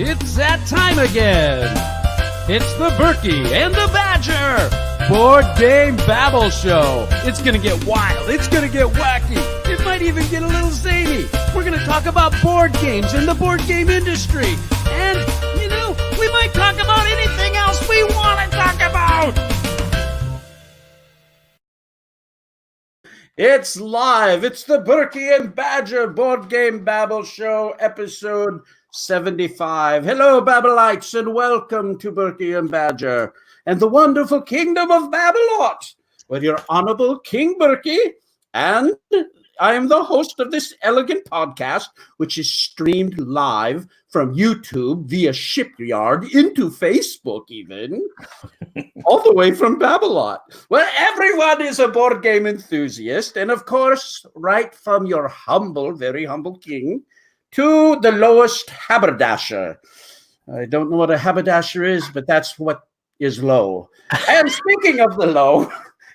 It's that time again. It's the Berkey and the Badger Board Game Babble Show. It's going to get wild. It's going to get wacky. It might even get a little zany. We're going to talk about board games and the board game industry. And, you know, we might talk about anything else we want to talk about. It's live. It's the Berkey and Badger Board Game Babble Show, episode 75. Hello, Babblites, and welcome to Berkey and Badger and the wonderful kingdom of Babblot with your honorable King Berkey. And I am the host of this elegant podcast, which is streamed live from YouTube via Shipyard into Facebook even, all the way from Babblot, where everyone is a board game enthusiast. And of course, right from your humble, very humble king to the lowest haberdasher. I don't know what a haberdasher is, but that's what is low. And speaking of the low,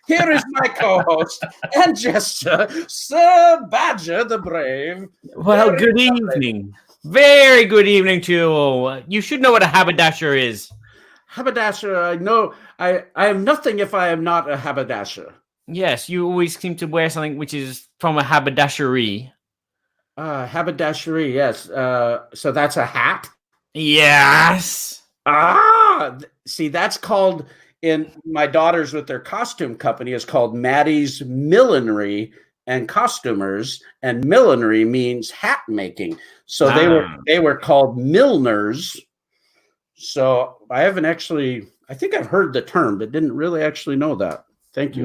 here is my co-host and jester, Sir Badger the Brave. Well, good evening. Very good evening to you all. You should know what a haberdasher is. Haberdasher, I know. I am nothing if I am not a haberdasher. Yes, you always seem to wear something which is from a haberdashery. Haberdashery, yes. So that's a hat? Yes. See, that's called, in my daughters with their costume company, is called Maddie's Millinery and Costumers, and millinery means hat making. So they were called milliners. So I haven't actually, I think I've heard the term, but didn't really actually know that. Thank you.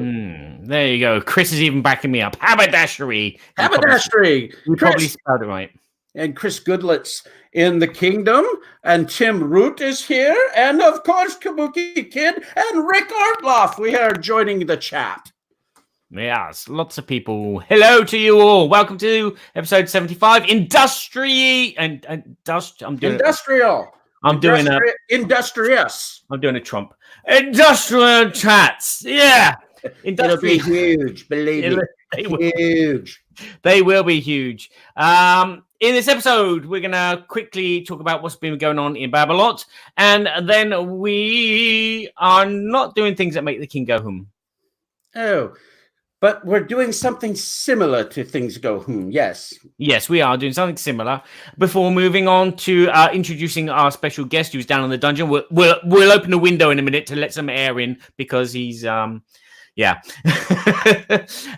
There you go. Chris is even backing me up. Haberdashery. Haberdashery. You probably spelled it right. And Chris Goodlet's in the kingdom, and Tim Root is here, and of course Kabuki Kid and Rick Ortloff. We are joining the chat. Yes, lots of people. Hello to you all. Welcome to episode 75. Industrious. I'm doing a Trump. Industrial chats. Yeah. It'll be huge. Believe me. Huge. They will be huge. In this episode, we're going to quickly talk about what's been going on in Babblot, and then we are not doing things that make the king go home. Oh, but we're doing something similar to things go home. Yes. Yes, we are doing something similar. Before moving on to introducing our special guest who's down in the dungeon, we'll open the window in a minute to let some air in because he's yeah.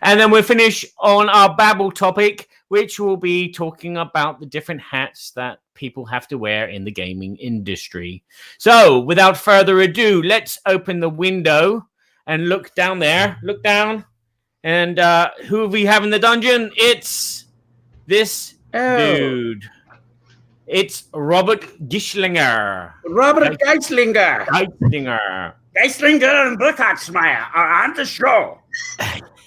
And then we'll finish on our Babble topic, which will be talking about the different hats that people have to wear in the gaming industry. So without further ado, let's open the window and look down there. Look down. And who we have in the dungeon? It's this dude. It's Robert Geistlinger. Geistlinger. Geistlinger and Burkhardsmeyer are on the show.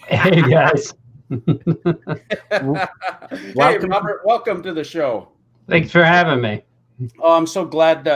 Hey, guys. Hey, Robert, welcome to the show. Thanks for having me. Oh, I'm so glad.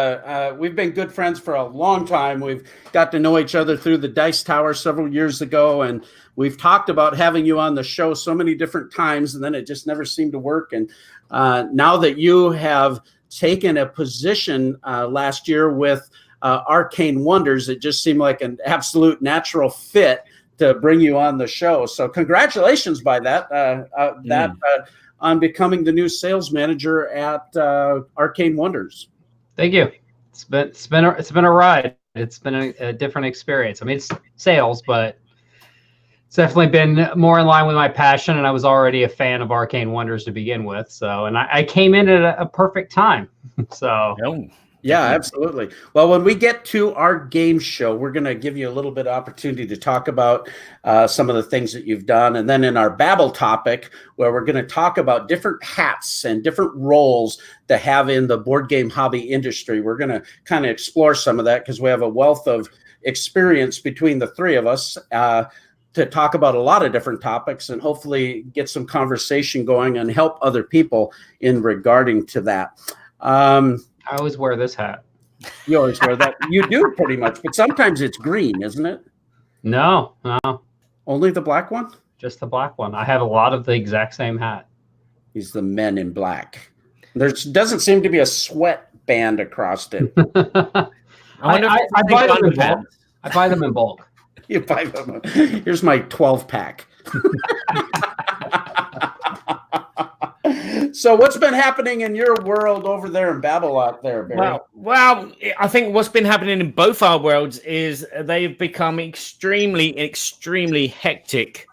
We've been good friends for a long time. We've got to know each other through the Dice Tower several years ago, and we've talked about having you on the show so many different times, and then it just never seemed to work. And now that you have taken a position last year with Arcane Wonders, it just seemed like an absolute natural fit to bring you on the show. So congratulations by that. On becoming the new sales manager at Arcane Wonders. Thank you. It's been a ride. It's been a different experience. I mean, it's sales, but it's definitely been more in line with my passion. And I was already a fan of Arcane Wonders to begin with. So, and I came in at a perfect time. So. Yeah, absolutely. Well, when we get to our game show, we're going to give you a little bit of opportunity to talk about some of the things that you've done. And then in our Babble topic, where we're going to talk about different hats and different roles to have in the board game hobby industry, we're going to kind of explore some of that because we have a wealth of experience between the three of us to talk about a lot of different topics and hopefully get some conversation going and help other people in regarding to that. I always wear this hat. You always wear that. You do pretty much, but sometimes it's green, isn't it? No. Only the black one? Just the black one. I have a lot of the exact same hat. He's the Men in Black. There doesn't seem to be a sweat band across it. I buy them in bulk. I buy them in bulk. You buy them. Here's my 12-pack. So what's been happening in your world over there in Babblot there, Barry? Well, I think what's been happening in both our worlds is they've become extremely, extremely hectic.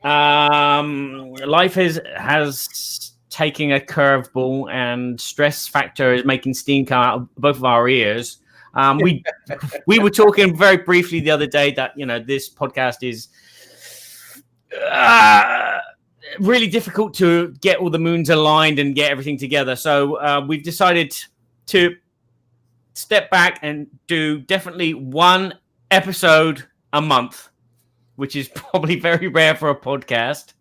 Life has taken a curveball, and stress factor is making steam come out of both of our ears. We were talking very briefly the other day that this podcast is really difficult to get all the moons aligned and get everything together. So we've decided to step back and do definitely one episode a month, which is probably very rare for a podcast.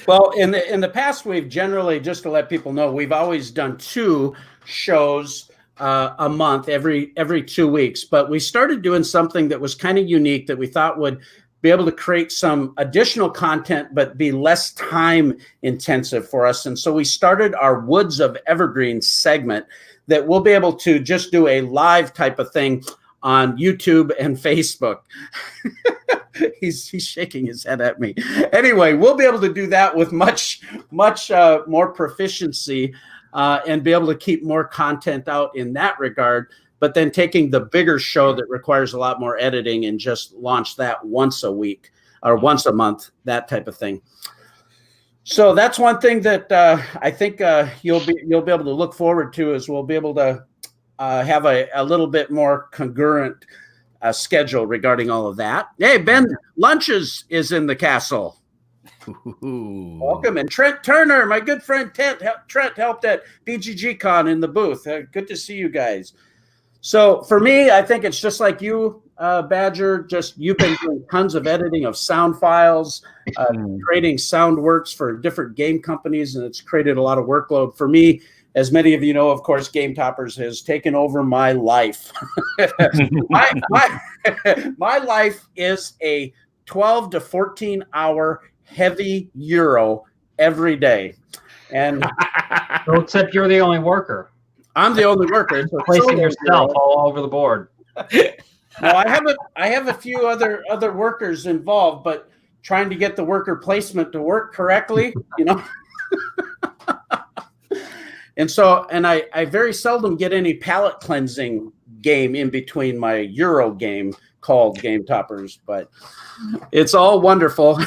Well, in the past, we've generally, just to let people know, we've always done 2 shows a month, every 2 weeks. But we started doing something that was kind of unique that we thought would be able to create some additional content, but be less time intensive for us. And so we started our Woods of Evergreen segment that we'll be able to just do a live type of thing on YouTube and Facebook. He's shaking his head at me. Anyway, we'll be able to do that with much more proficiency and be able to keep more content out in that regard. But then taking the bigger show that requires a lot more editing and just launch that once a week or once a month, that type of thing. So that's one thing that I think you'll be able to look forward to, is we'll be able to have a little bit more congruent schedule regarding all of that. Hey, Ben Lunches is in the castle. Ooh. Welcome. And Trent Turner, my good friend Trent helped at BGG Con in the booth. Good to see you guys. So for me, I think it's just like you, Badger. Just you've been doing tons of editing of sound files, creating sound works for different game companies, and it's created a lot of workload for me. As many of you know, of course, Game Toppers has taken over my life. my life is a 12 to 14 hour heavy Euro every day. And well, except you're the only worker. I'm the only worker. So placing yourself all over the board. Well, I have a few other workers involved, but trying to get the worker placement to work correctly, And I very seldom get any palate cleansing game in between my Euro game called Game Toppers, but it's all wonderful.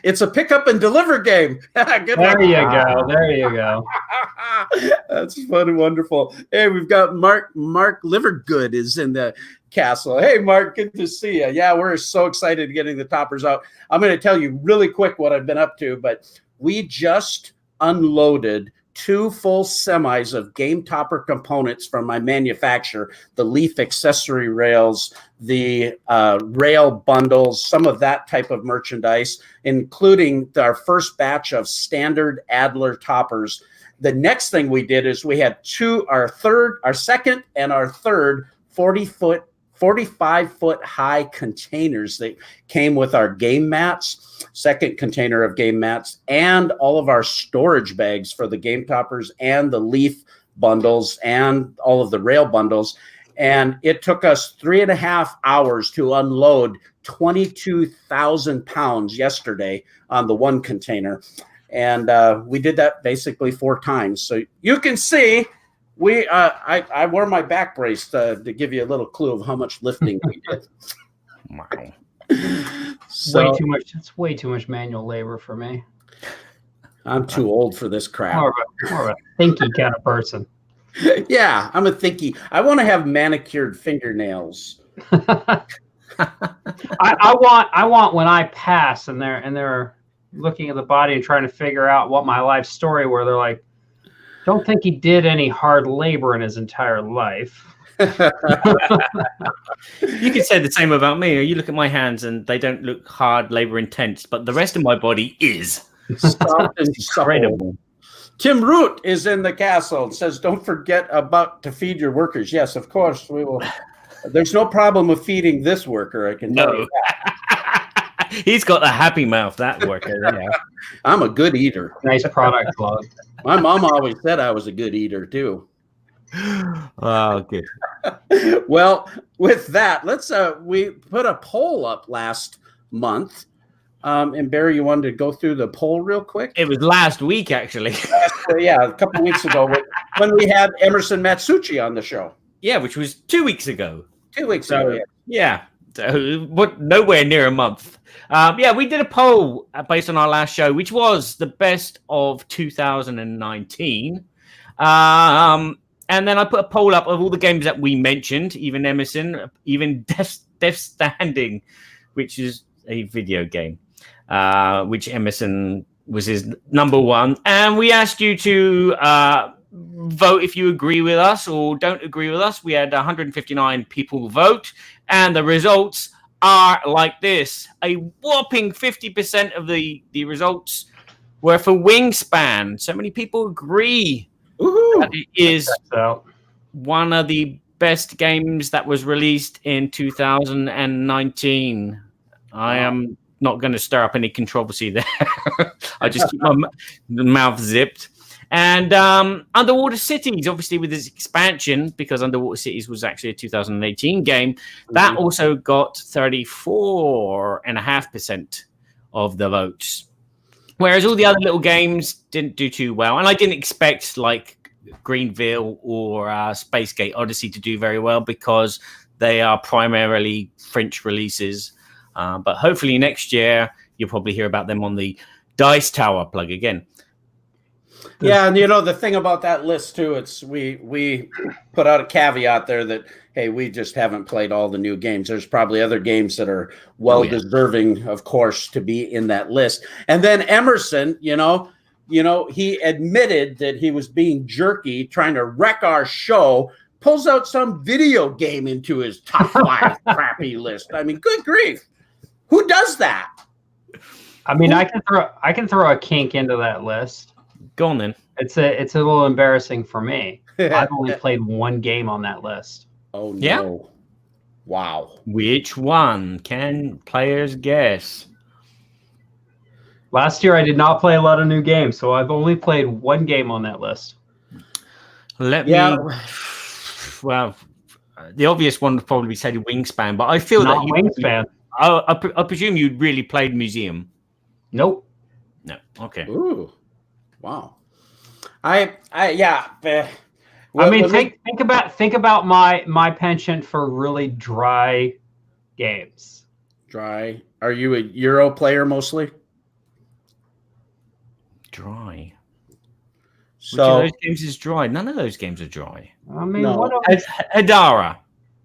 It's a pick up and deliver game. There you go. That's fun and wonderful. Hey, we've got Mark Livergood is in the castle. Hey, Mark, good to see you. Yeah, we're so excited getting the toppers out. I'm going to tell you really quick what I've been up to, but we just unloaded 2 full semis of Game Topper components from my manufacturer, the leaf accessory rails, the rail bundles, some of that type of merchandise, including our first batch of standard Adler toppers. The next thing we did is we had our second and our third 45-foot high containers that came with our game mats, second container of game mats, and all of our storage bags for the Game Toppers and the leaf bundles and all of the rail bundles. And it took us 3.5 hours to unload 22,000 pounds yesterday on the one container. And we did that basically 4 times. So you can see I wore my back brace to give you a little clue of how much lifting we did. Wow. Way too much. That's way too much manual labor for me. I'm too old for this crap. More of a thinky kind of person. Yeah, I'm a thinky. I want to have manicured fingernails. I want when I pass and they're looking at the body and trying to figure out what my life story, where they're like, don't think he did any hard labor in his entire life. You could say the same about me. You look at my hands and they don't look hard labor intense, but the rest of my body is. Soft and incredible. Tim Root is in the castle and says, don't forget about to feed your workers. Yes, of course we will. There's no problem with feeding this worker, I can tell you that. He's got a happy mouth, that worker. Yeah. I'm a good eater. Nice product, love. My mom always said I was a good eater too. Oh, good. Well, with that, let's we put a poll up last month. And Barry, you wanted to go through the poll real quick? It was last week, actually. Yeah, a couple of weeks ago when we had Emerson Matsuchi on the show. Yeah, which was 2 weeks ago. 2 weeks ago. Yeah. So, what? Nowhere near a month. Yeah, we did a poll based on our last show, which was the best of 2019. And then I put a poll up of all the games that we mentioned, even Emerson, even Death Standing, which is a video game, which Emerson was his number one. And we asked you to vote if you agree with us or don't agree with us. We had 159 people vote, and the results are like this. A whopping 50% of the results were for Wingspan. So many people agree. That it is one of the best games that was released in 2019. I am not going to stir up any controversy there. I just keep my mouth zipped. And Underwater Cities, obviously with its expansion, because Underwater Cities was actually a 2018 game, that also got 34.5% of the votes. Whereas all the other little games didn't do too well. And I didn't expect like Greenville or Spacegate Odyssey to do very well because they are primarily French releases. But hopefully next year, you'll probably hear about them on the Dice Tower plug again. Yeah, and the thing about that list too, it's we put out a caveat there that, hey, we just haven't played all the new games. There's probably other games that are deserving, of course, to be in that list. And then Emerson, he admitted that he was being jerky, trying to wreck our show, pulls out some video game into his top 5 crappy list. I mean, good grief. Who does that? I mean, I can throw a kink into that list. Go on then. It's a little embarrassing for me. I've only played one game on that list. Oh no! Yeah? Wow. Which one? Can players guess? Last year, I did not play a lot of new games, so I've only played one game on that list. Well, the obvious one would probably be say Wingspan, but I feel Not that Wingspan. I presume you'd really played Museum. Nope. No. Okay. Ooh. Wow. Think about my penchant for really dry games. Dry. Are you a Euro player mostly? Dry. So which of those games is dry? None of those games are dry. I mean, No. Hadara.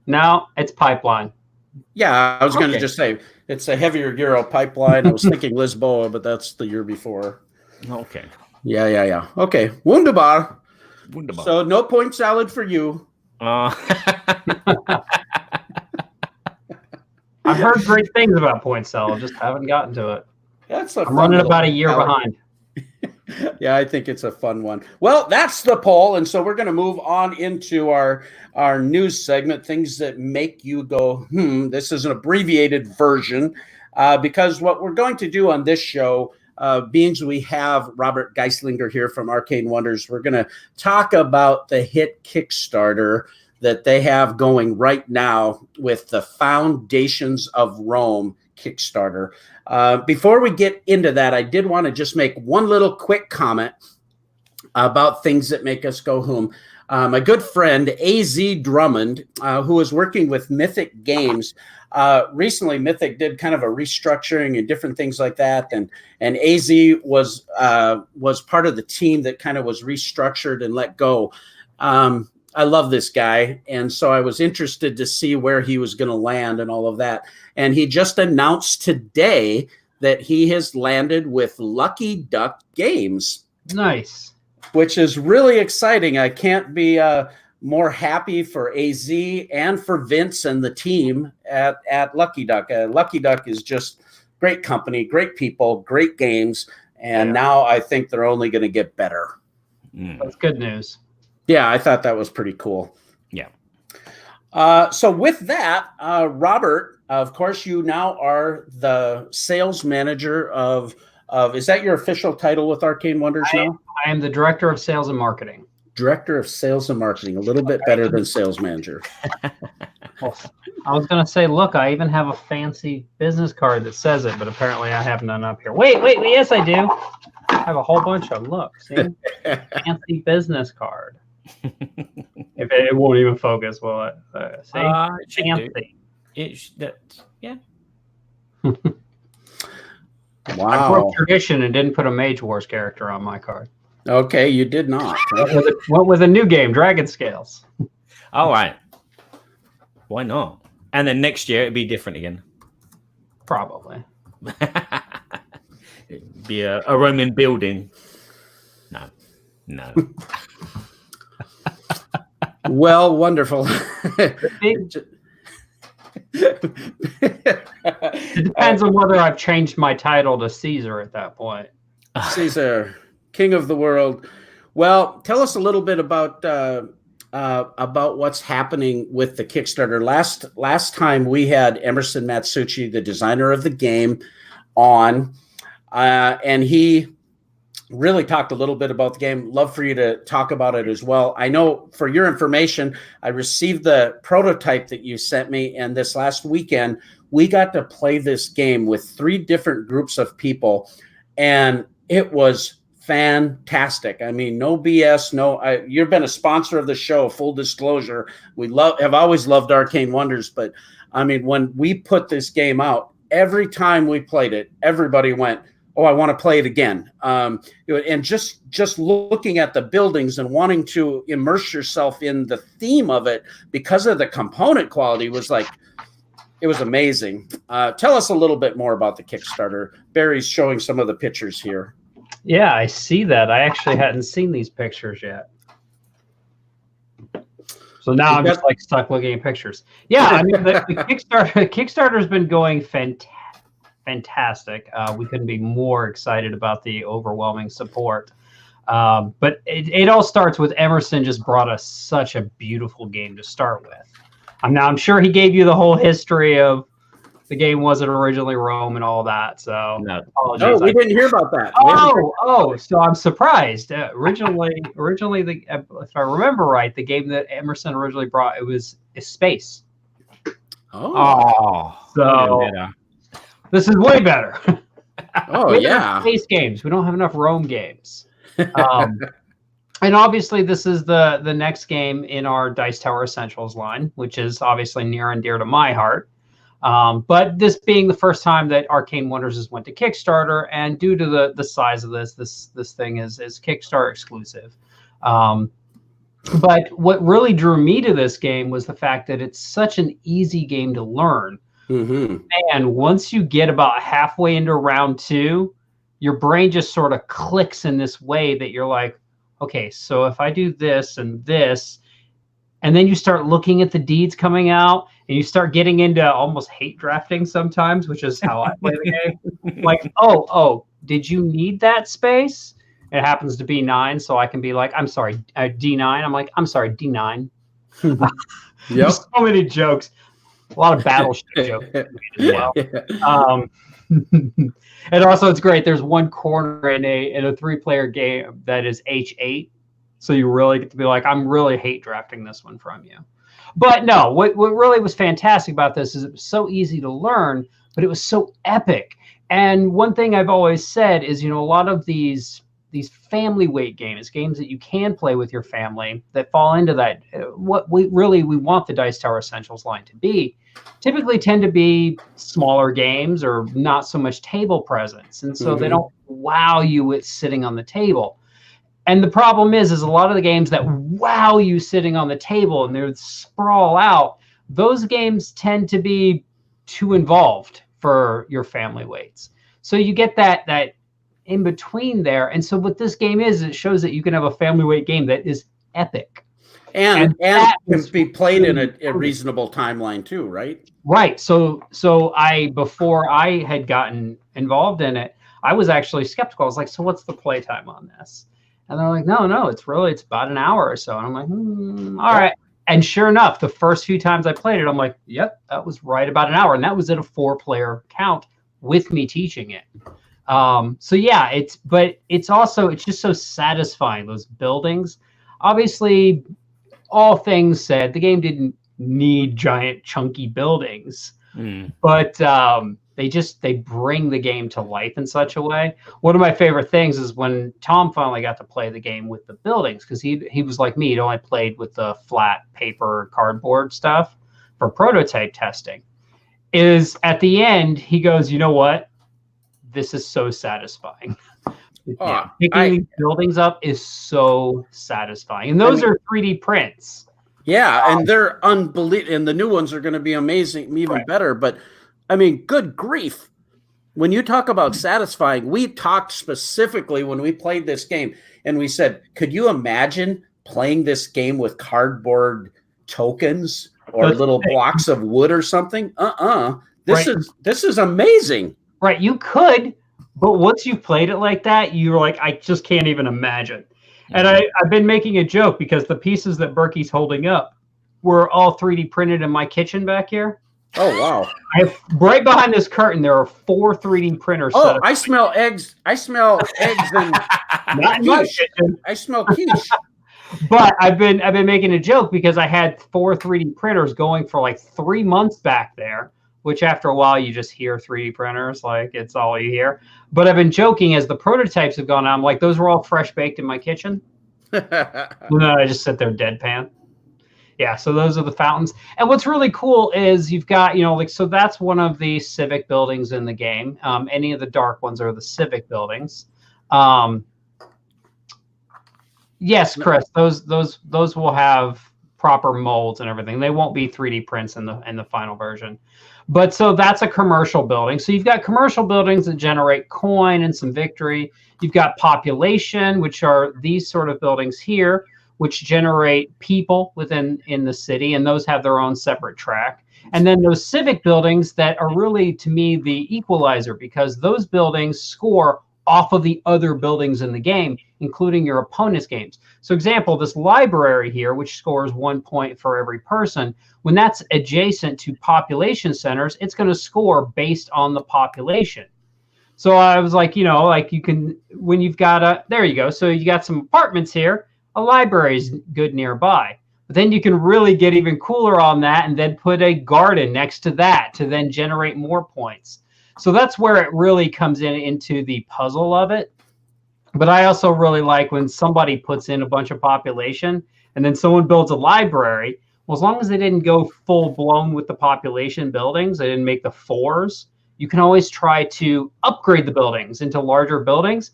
No, it's Pipeline. yeah, I was going to just say it's a heavier Euro pipeline. I was thinking Lisboa, but that's the year before. Okay. Yeah. Okay. Wunderbar. Wunderbar. So no point salad for you. I've heard great things about Point Salad, just haven't gotten to it. I'm running about a year behind. Yeah, I think it's a fun one. Well, that's the poll, and so we're going to move on into our news segment, things that make you go, This is an abbreviated version, because what we're going to do on this show, being we have Robert Geistlinger here from Arcane Wonders, we're going to talk about the hit Kickstarter that they have going right now with the Foundations of Rome Kickstarter. Before we get into that, I did want to just make one little quick comment about things that make us go home. My good friend, A.Z. Drummond, who is working with Mythic Games. Recently, Mythic did kind of a restructuring and different things like that. And A.Z. was part of the team that kind of was restructured and let go. I love this guy. And so I was interested to see where he was going to land and all of that. And he just announced today that he has landed with Lucky Duck Games. Nice. Which is really exciting. I can't be more happy for AZ and for Vince and the team at Lucky Duck. Lucky Duck is just great company, great people, great games. And now I think they're only going to get better. That's good news. Yeah, I thought that was pretty cool. Yeah. So with that, Robert, of course, you now are the sales manager of is that your official title with Arcane Wonders now? I am the director of sales and marketing. Director of Sales and Marketing, a little bit better than Sales Manager. Well, I was going to say, look, I even have a fancy business card that says it, but apparently I have none up here. Wait, yes, I do. I have a whole bunch of them. Look, see? Fancy business card. If it won't even focus, will it? See? Fancy. Yeah. Wow. I broke tradition and didn't put a Mage Wars character on my card. Okay, you did not. Went with a new game, Dragon Scales. All right. Why not? And then next year it'd be different again. Probably. It'd be a Roman building. No. Well, wonderful. It depends on whether I've changed my title to Caesar at that point. Caesar, King of the World. Well, tell us a little bit about what's happening with the Kickstarter. Last time we had Emerson Matsuchi, the designer of the game, on, and he really talked a little bit about the game. Love for you to talk about it as well. I know, for your information, I received the prototype that you sent me, and this last weekend we got to play this game with 3 different groups of people, and it was fantastic. I mean, no BS. You've been a sponsor of the show. Full disclosure, we have always loved Arcane Wonders, but I mean, when we put this game out, every time we played it, everybody went, "Oh, I want to play it again." And just looking at the buildings and wanting to immerse yourself in the theme of it because of the component quality was like, it was amazing. Tell us a little bit more about the Kickstarter. Barry's showing some of the pictures here. Yeah, I see that. I actually hadn't seen these pictures yet. So now I'm just like stuck looking at pictures. Yeah, I mean, the Kickstarter's been going fantastic. We couldn't be more excited about the overwhelming support. But it all starts with Emerson just brought us such a beautiful game to start with. I'm sure he gave you the whole history of the game wasn't originally Rome and all that. So no, we didn't hear about that. So I'm surprised. Originally, if I remember right, the game that Emerson originally brought, it was Space. So this is way better. We have space games. We don't have enough Rome games. And obviously, this is the next game in our Dice Tower Essentials line, which is obviously near and dear to my heart. But this being the first time that Arcane Wonders has went to Kickstarter, and due to the size of this thing is Kickstarter exclusive. But what really drew me to this game was the fact that it's such an easy game to learn. Mm-hmm. And once you get about halfway into round 2, your brain just sort of clicks in this way that you're like, okay, so if I do this and this, and then you start looking at the deeds coming out, and you start getting into almost hate drafting sometimes, which is how I play the game. Like, oh, did you need that space? It happens to be 9, so I can be like, I'm sorry, D9. I'm like, I'm sorry, D9. There's so many jokes. A lot of battleship jokes as well. And also, it's great. There's one corner in a 3-player game that is H8. So you really get to be like, I'm really hate drafting this one from you. But no, what really was fantastic about this is it was so easy to learn, but it was so epic. And one thing I've always said is, a lot of these family weight games that you can play with your family that fall into that, what we want the Dice Tower Essentials line to be, typically tend to be smaller games or not so much table presence. And so they don't wow you with sitting on the table. And the problem is a lot of the games that wow you sitting on the table and they sprawl out, those games tend to be too involved for your family weights. So you get that in between there. And so what this game is, it shows that you can have a family weight game that is epic. And can be played in a reasonable timeline too, right? Right. So before I had gotten involved in it, I was actually skeptical. I was like, so what's the playtime on this? And they're like, no, it's about an hour or so. And I'm like, all right. And sure enough, the first few times I played it, I'm like, yep, that was right about an hour. And that was at a 4-player count with me teaching it. So yeah, it's just so satisfying, those buildings. Obviously, all things said, the game didn't need giant chunky buildings, but they bring the game to life in such a way. One of my favorite things is when Tom finally got to play the game with the buildings, because he was like me, he'd only played with the flat paper cardboard stuff for prototype testing. Is at the end he goes, you know what? This is so satisfying. Picking these buildings up is so satisfying, and those are 3D prints. Yeah, and they're unbelievable, and the new ones are going to be amazing, even better. But I mean, good grief! When you talk about satisfying, we talked specifically when we played this game, and we said, "Could you imagine playing this game with cardboard tokens or little blocks of wood or something?" This is amazing. Right, you could, but once you've played it like that, you're like, I just can't even imagine. And I've been making a joke because the pieces that Berkey's holding up were all 3D printed in my kitchen back here. Oh, wow. Right behind this curtain, there are 4 3D printers. Oh, I smell eggs. I smell eggs and not in my kitchen. I smell quiche. But I've been making a joke because I had 4 3D printers going for like 3 months back there, which after a while you just hear 3D printers, like it's all you hear. But I've been joking as the prototypes have gone on, I'm like, those were all fresh baked in my kitchen. And then I just sit there deadpan. Yeah, so those are the fountains. And what's really cool is you've got, so that's one of the civic buildings in the game. Any of the dark ones are the civic buildings. Yes, Chris, those will have proper molds and everything. They won't be 3D prints in the final version. But so that's a commercial building. So you've got commercial buildings that generate coin and some victory. You've got population, which are these sort of buildings here, which generate people in the city, and those have their own separate track. And then those civic buildings that are really, to me, the equalizer, because those buildings score off of the other buildings in the game, including your opponent's games. So example, this library here, which scores 1 point for every person, when that's adjacent to population centers, it's going to score based on the population. So I was like, like you can, when you've got there you go. So you got some apartments here, a library is good nearby. But then you can really get even cooler on that and then put a garden next to that to then generate more points. So that's where it really comes into the puzzle of it. But I also really like when somebody puts in a bunch of population and then someone builds a library. Well, as long as they didn't go full blown with the population buildings, they didn't make the 4s, you can always try to upgrade the buildings into larger buildings,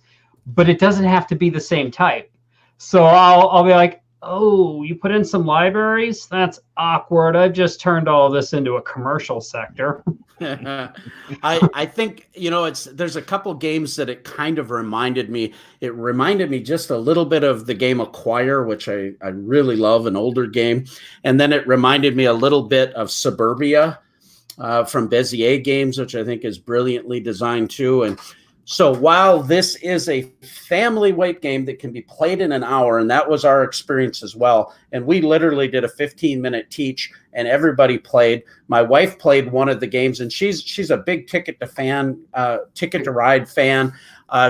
but it doesn't have to be the same type. So I'll be like, oh, you put in some libraries? That's awkward. I've just turned all this into a commercial sector. I think, there's a couple games that it kind of reminded me. It reminded me just a little bit of the game Acquire, which I really love, an older game. And then it reminded me a little bit of Suburbia from Bezier Games, which I think is brilliantly designed too. And so while this is a family weight game that can be played in an hour, and that was our experience as well, and we literally did a 15-minute teach and everybody played. My wife played one of the games, and she's a big Ticket to Ride fan.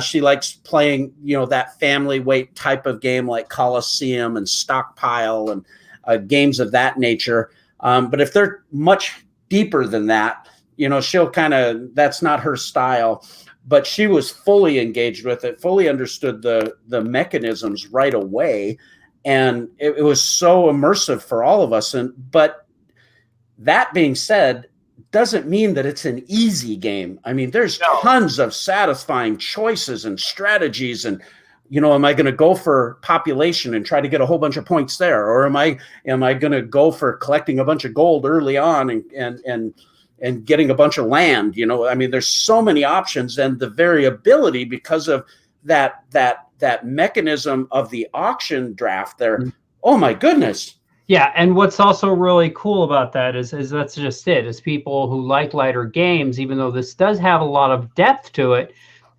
She likes playing, that family weight type of game like Coliseum and Stockpile and games of that nature. But if they're much deeper than that, she'll that's not her style. But she was fully engaged with it, fully understood the mechanisms right away. And it was so immersive for all of us. But that being said, doesn't mean that it's an easy game. I mean, there's tons of satisfying choices and strategies. And, am I going to go for population and try to get a whole bunch of points there? Or am I going to go for collecting a bunch of gold early on and getting a bunch of land? There's so many options, and the variability because of that mechanism of the auction draft there. Oh my goodness. Yeah, and what's also really cool about that is that's just it. Is people who like lighter games, even though this does have a lot of depth to it,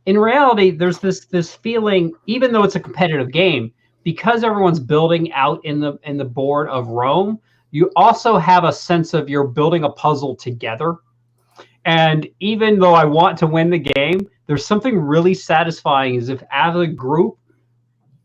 in reality, there's this feeling, even though it's a competitive game, because everyone's building out in the board of Rome, you also have a sense of you're building a puzzle together. And even though I want to win the game, there's something really satisfying as if as a group,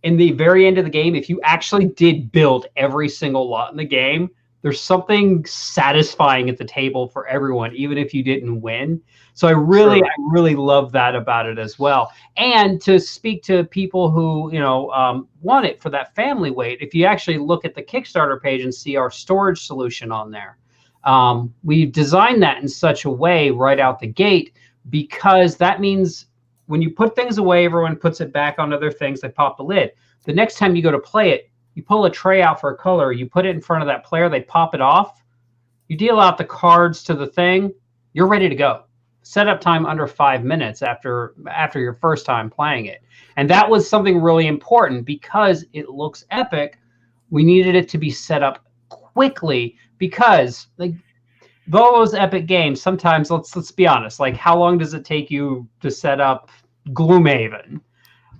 in the very end of the game, if you actually did build every single lot in the game, there's something satisfying at the table for everyone, even if you didn't win. So I really love that about it as well. And to speak to people who, want it for that family weight, if you actually look at the Kickstarter page and see our storage solution on there, we've designed that in such a way right out the gate, because that means when you put things away, everyone puts it back onto their things, they pop the lid. The next time you go to play it, you pull a tray out for a color, you put it in front of that player, they pop it off, you deal out the cards to the thing, you're ready to go. Setup time under 5 minutes after your first time playing it. And that was something really important because it looks epic. We needed it to be set up quickly because like those epic games, sometimes let's be honest, like how long does it take you to set up Gloomhaven?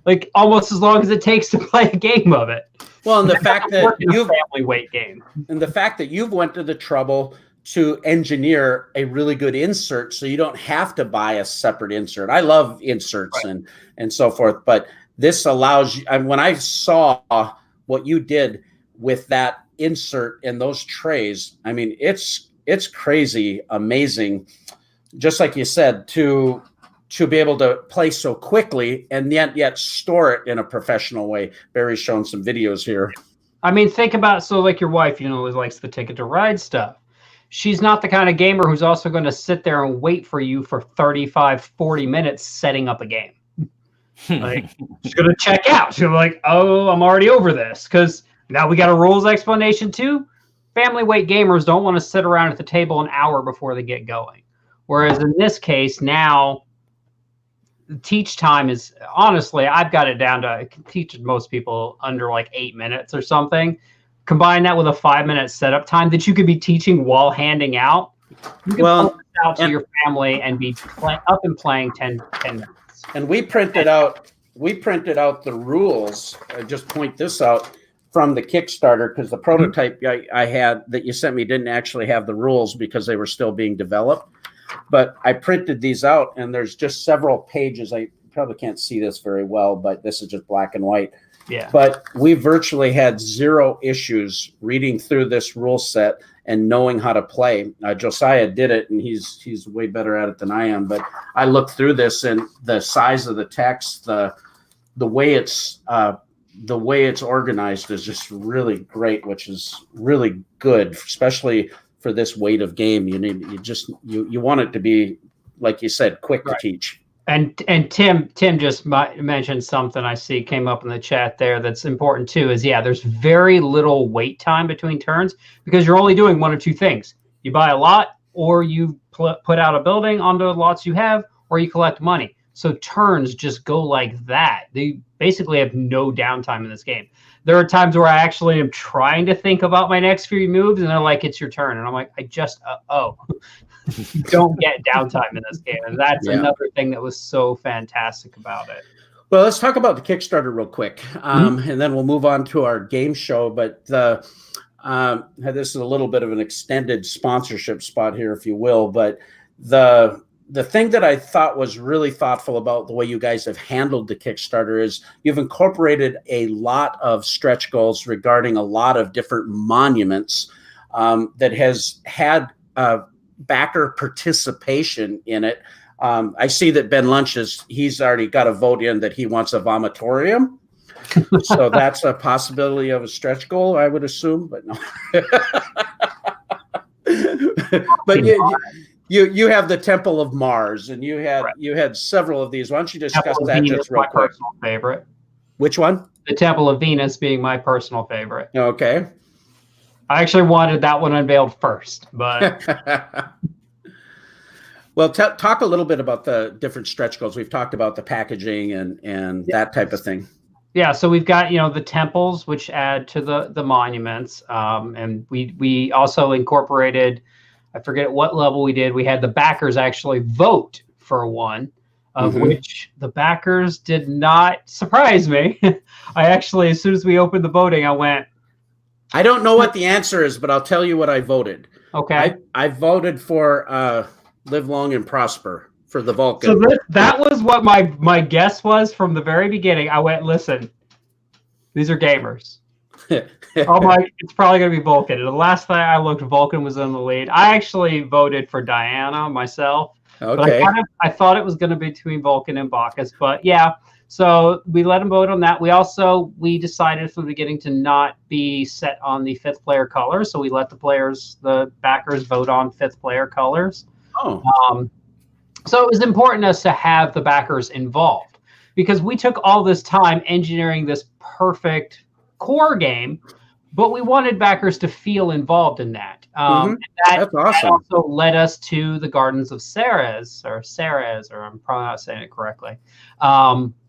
Like almost as long as it takes to play a game of it. Well, and the fact that you've family weight game, and the fact that you've went to the trouble to engineer a really good insert, so you don't have to buy a separate insert. I love inserts and so forth, but this allows you. And when I saw what you did with that insert in those trays, I mean, it's crazy, amazing. Just like you said, to be able to play so quickly and yet store it in a professional way. Barry's showing some videos here. I mean, think about, so like your wife, who likes the Ticket to Ride stuff. She's not the kind of gamer who's also going to sit there and wait for you for 35, 40 minutes setting up a game. Like, she's going to check out. She'll be like, oh, I'm already over this. Because now we got a rules explanation too. Family weight gamers don't want to sit around at the table an hour before they get going. Whereas in this case, now teach time is, honestly, I've got it down to, I can teach most people under like 8 minutes or something. Combine that with a 5-minute setup time that you could be teaching while handing out. You can pull this out to your family and be up and playing 10 minutes. And we printed out the rules. I just point this out from the Kickstarter because the prototype I had that you sent me didn't actually have the rules because they were still being developed. But I printed these out, and there's just several pages. I probably can't see this very well, but this is just black and white. Yeah. But we virtually had zero issues reading through this rule set and knowing how to play. Josiah did it, and he's way better at it than I am. But I looked through this, and the size of the text, the way it's organized is just really great, which is really good, especially for this weight of game. You want it to be, like you said, quick to teach. And Tim just mentioned something I see came up in the chat there that's important too, is there's very little wait time between turns because you're only doing one or two things. You buy a lot, or you put out a building onto the lots you have, or you collect money. So turns just go like that. They basically have no downtime in this game. There are times where I actually am trying to think about my next few moves, and they're like, it's your turn. And I'm like, you don't get downtime in this game. And that's another thing that was so fantastic about it. Well, let's talk about the Kickstarter real quick, and then we'll move on to our game show. But this is a little bit of an extended sponsorship spot here, if you will. But the thing that I thought was really thoughtful about the way you guys have handled the Kickstarter is you've incorporated a lot of stretch goals regarding a lot of different monuments that has had backer participation in it. I see that Ben Lunch he's already got a vote in that he wants a vomitorium. So that's a possibility of a stretch goal, I would assume, but no. But you have the Temple of Mars, and you had several of these. Why don't you discuss that just real quick? Personal favorite. Which one? The Temple of Venus being my personal favorite. Okay. I actually wanted that one unveiled first, but well, talk a little bit about the different stretch goals. We've talked about the packaging and that type of thing. Yeah, so we've got the temples, which add to the monuments, and we also incorporated, I forget what level we did. We had the backers actually vote for one, of which the backers did not surprise me. I actually, as soon as we opened the voting, I went, I don't know what the answer is, but I'll tell you what I voted. Okay. I voted for Live Long and Prosper for the Vulcan. So that was what my guess was from the very beginning. I went, listen, These are gamers. Oh my! It's probably gonna be Vulcan. And the last time I looked, Vulcan was in the lead. I actually voted for Diana myself. Okay. But I thought it was going to be between Vulcan and Bacchus. But yeah, so we let him vote on that. We decided from the beginning to not be set on the 5th player colors. So we let the backers vote on 5th player colors. Oh. So it was important to us to have the backers involved because we took all this time engineering this perfect core game, but we wanted backers to feel involved in that. And That's awesome. That also led us to the Gardens of Ceres, or I'm probably not saying it correctly,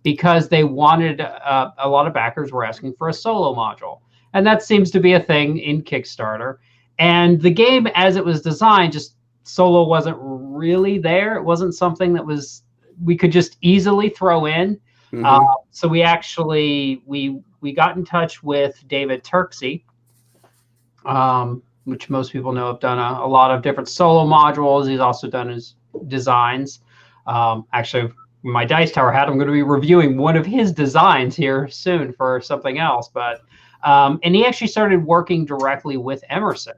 because they wanted a lot of backers were asking for a solo module, and that seems to be a thing in Kickstarter. And the game, as it was designed, just solo wasn't really there. It wasn't something that we could just easily throw in. So we actually we got in touch with David Turksey, which most people know have done a lot of different solo modules. He's also done his designs. Actually, my Dice Tower hat, I'm going to be reviewing one of his designs here soon for something else. But and he actually started working directly with Emerson.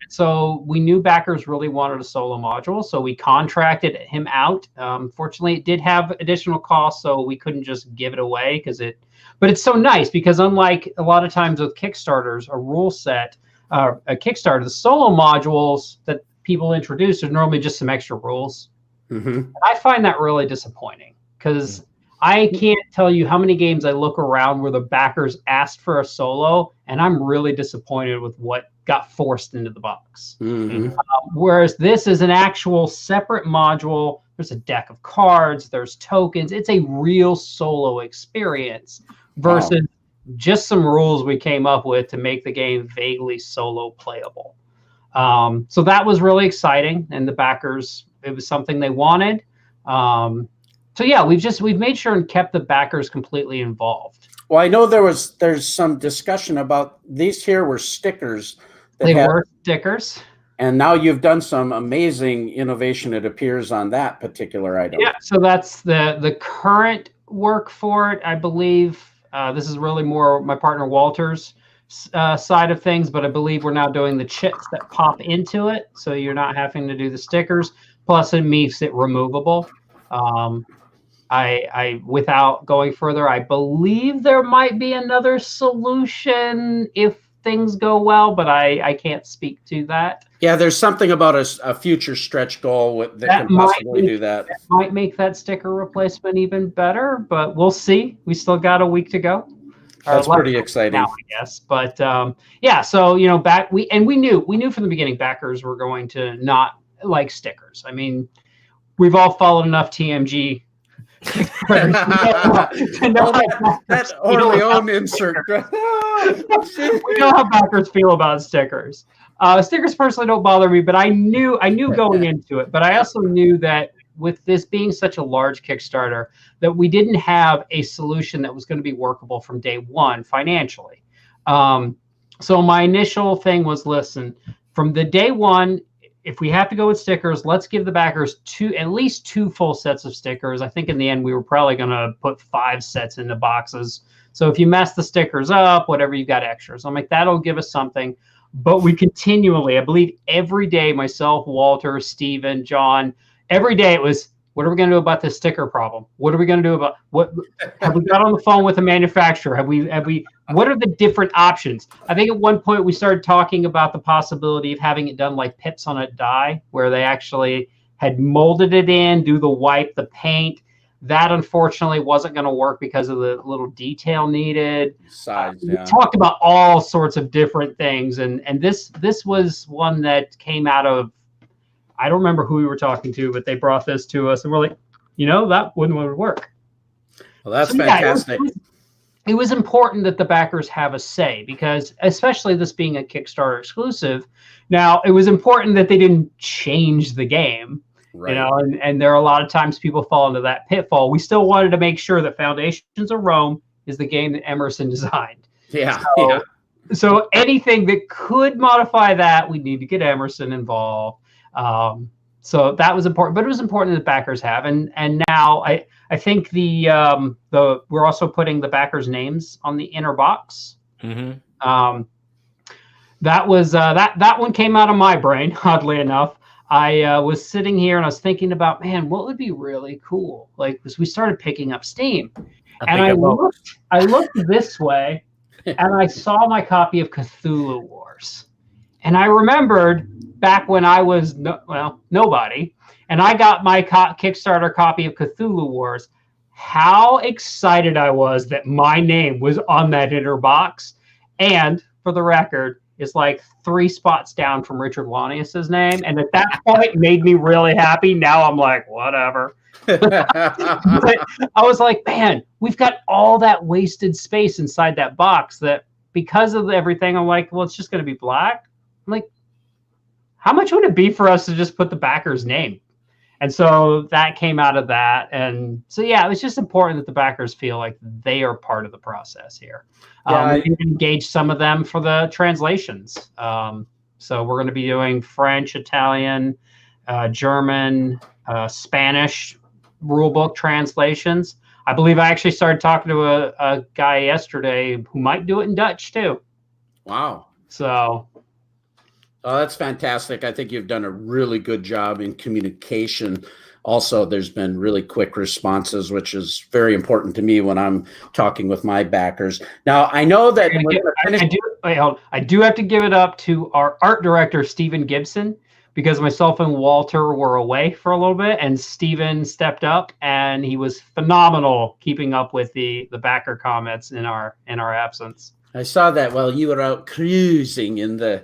So we knew backers really wanted a solo module, so we contracted him out. Fortunately, it did have additional costs, so we couldn't just give it away but it's so nice because unlike a lot of times with Kickstarters, a rule set, a Kickstarter, the solo modules that people introduce are normally just some extra rules. I find that really disappointing because I can't tell you how many games I look around where the backers asked for a solo, and I'm really disappointed with what got forced into the box. Whereas this is an actual separate module. There's a deck of cards, there's tokens. It's a real solo experience versus just some rules we came up with to make the game vaguely solo playable. So that was really exciting, and the backers, it was something they wanted. So yeah, we've made sure and kept the backers completely involved. Well, I know there's some discussion about these here were stickers. They were stickers. And now you've done some amazing innovation, it appears, on that particular item. Yeah, so that's the current work for it. I believe this is really more my partner Walter's side of things, but I believe we're now doing the chips that pop into it, so you're not having to do the stickers. Plus, it makes it removable. I without going further, I believe there might be another solution if things go well, but I can't speak to that. Yeah, there's something about a future stretch goal that can possibly do that. That might make that sticker replacement even better, but we'll see. We still got a week to go. That's pretty exciting now, I guess. But yeah, so we knew from the beginning backers were going to not like stickers. I mean, we've all followed enough TMG. That's Orleone insert. We know how backers feel about stickers. Stickers personally don't bother me, but I knew going into it. But I also knew that with this being such a large Kickstarter, that we didn't have a solution that was going to be workable from day one financially. So my initial thing was, listen, from the day one, if we have to go with stickers, let's give the backers at least two full sets of stickers. I think in the end, we were probably going to put 5 sets into boxes. So if you mess the stickers up, whatever, you got extras. I'm like, that'll give us something. But we continually, I believe every day, myself, Walter, Steven, John, every day it was, what are we going to do about this sticker problem? What are we going to do about what? Have we got on the phone with the manufacturer? Have we? What are the different options? I think at one point we started talking about the possibility of having it done like pips on a die, where they actually had molded it in, do the wipe, the paint. That unfortunately wasn't going to work because of the little detail needed. We talked about all sorts of different things, and this was one that came out of, I don't remember who we were talking to, but they brought this to us, and we're like, that would work. Well, that's fantastic. Yeah, it was important that the backers have a say, because especially this being a Kickstarter exclusive, now it was important that they didn't change the game. Right. And there are a lot of times people fall into that pitfall. We still wanted to make sure that Foundations of Rome is the game that Emerson designed. Yeah. So anything that could modify that, we need to get Emerson involved. So that was important, but it was important that backers have, and now I think the we're also putting the backers' names on the inner box. Mm-hmm. That was that one came out of my brain, oddly enough. I was sitting here and I was thinking about, man, what would be really cool? Like, as we started picking up steam, and I looked this way, and I saw my copy of Cthulhu Wars, and I remembered back when I was nobody, and I got my Kickstarter copy of Cthulhu Wars, how excited I was that my name was on that inner box, and for the record, is like 3 spots down from Richard Lanius's name, and at that point made me really happy. Now I'm like, whatever. But I was like, man, we've got all that wasted space inside that box that because of everything, I'm like, well, it's just going to be black. I'm like, how much would it be for us to just put the backer's name? And so that came out of that. And so, yeah, it was just important that the backers feel like they are part of the process here. We can engage some of them for the translations. So we're going to be doing French, Italian, German, Spanish rulebook translations. I believe I actually started talking to a guy yesterday who might do it in Dutch too. Wow. So. Oh, that's fantastic. I think you've done a really good job in communication. Also, there's been really quick responses, which is very important to me when I'm talking with my backers. Now, I know that I do have to give it up to our art director, Stephen Gibson, because myself and Walter were away for a little bit, and Stephen stepped up, and he was phenomenal keeping up with the backer comments in our absence. I saw that while you were out cruising in the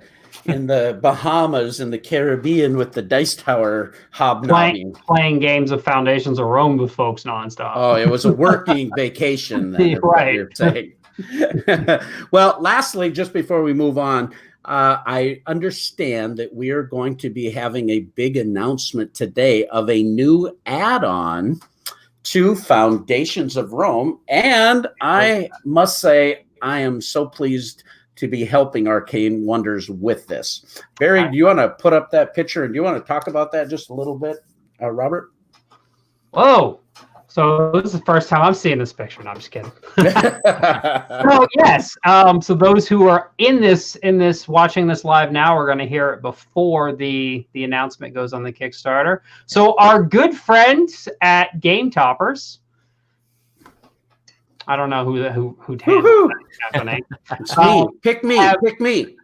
Bahamas and the Caribbean with the Dice Tower hobnobbing. Playing games of Foundations of Rome with folks nonstop. Oh, it was a working vacation. Then, right. You're saying. Well, lastly, just before we move on, I understand that we are going to be having a big announcement today of a new add-on to Foundations of Rome. And I must say, I am so pleased to be helping Arcane Wonders with this. Barry, do you want to put up that picture and do you want to talk about that just a little bit, Robert? Whoa. So this is the first time I'm seeing this picture. No, I'm just kidding. So yes. So those who are in this watching this live now are going to hear it before the announcement goes on the Kickstarter. So our good friends at Game Toppers, I don't know who handles that happening. It's me. Pick me.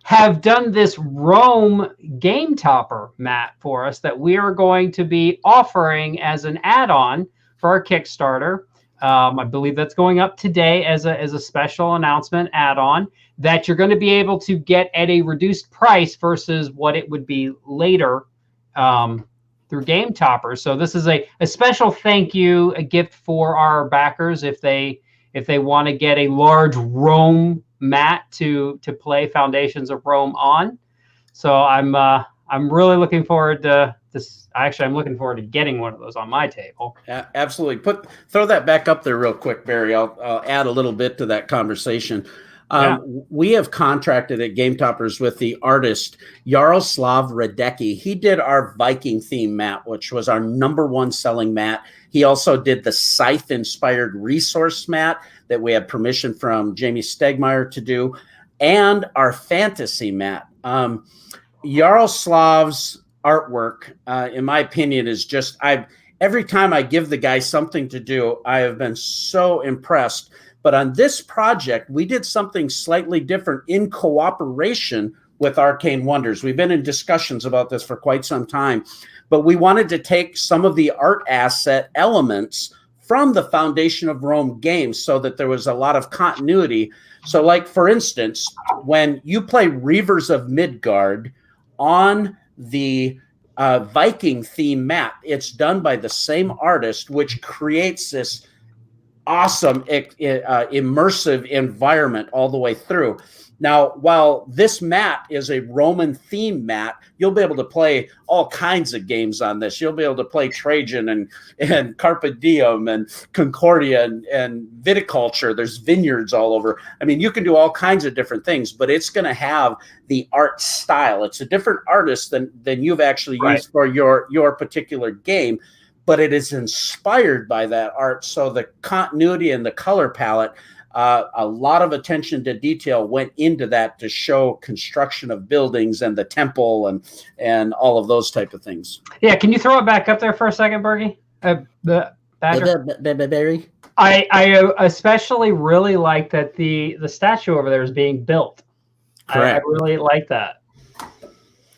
Have done this Rome Game Topper mat for us that we are going to be offering as an add-on for our Kickstarter. I believe that's going up today as a special announcement add-on that you're going to be able to get at a reduced price versus what it would be later through Game Topper. So this is a special thank you, a gift for our backers if they want to get a large Rome mat to play Foundations of Rome on. So I'm really looking forward to this. Actually, I'm looking forward to getting one of those on my table. Absolutely. Throw that back up there real quick, Barry. I'll add a little bit to that conversation. We have contracted at Game Toppers with the artist Yaroslav Radecki. He did our Viking theme mat, which was our #1 selling mat. He also did the Scythe-inspired resource mat that we had permission from Jamie Stegmeyer to do, and our fantasy mat. Yaroslav's artwork, in my opinion, is just every time I give the guy something to do, I have been so impressed. But on this project, we did something slightly different in cooperation with Arcane Wonders. We've been in discussions about this for quite some time, but we wanted to take some of the art asset elements from the Foundation of Rome games so that there was a lot of continuity. So like, for instance, when you play Reavers of Midgard on the Viking theme map, it's done by the same artist, which creates this awesome immersive environment all the way through. Now, while this mat is a Roman theme mat, you'll be able to play all kinds of games on this. You'll be able to play Trajan and Carpe Diem and Concordia and viticulture. There's vineyards all over. I mean, you can do all kinds of different things, but it's going to have the art style. It's a different artist than you've actually used for your particular game, but it is inspired by that art. So the continuity and the color palette, a lot of attention to detail went into that to show construction of buildings and the temple and all of those type of things. Yeah, can you throw it back up there for a second, Bergie? The Badger? I especially really like that the statue over there is being built. I really like that.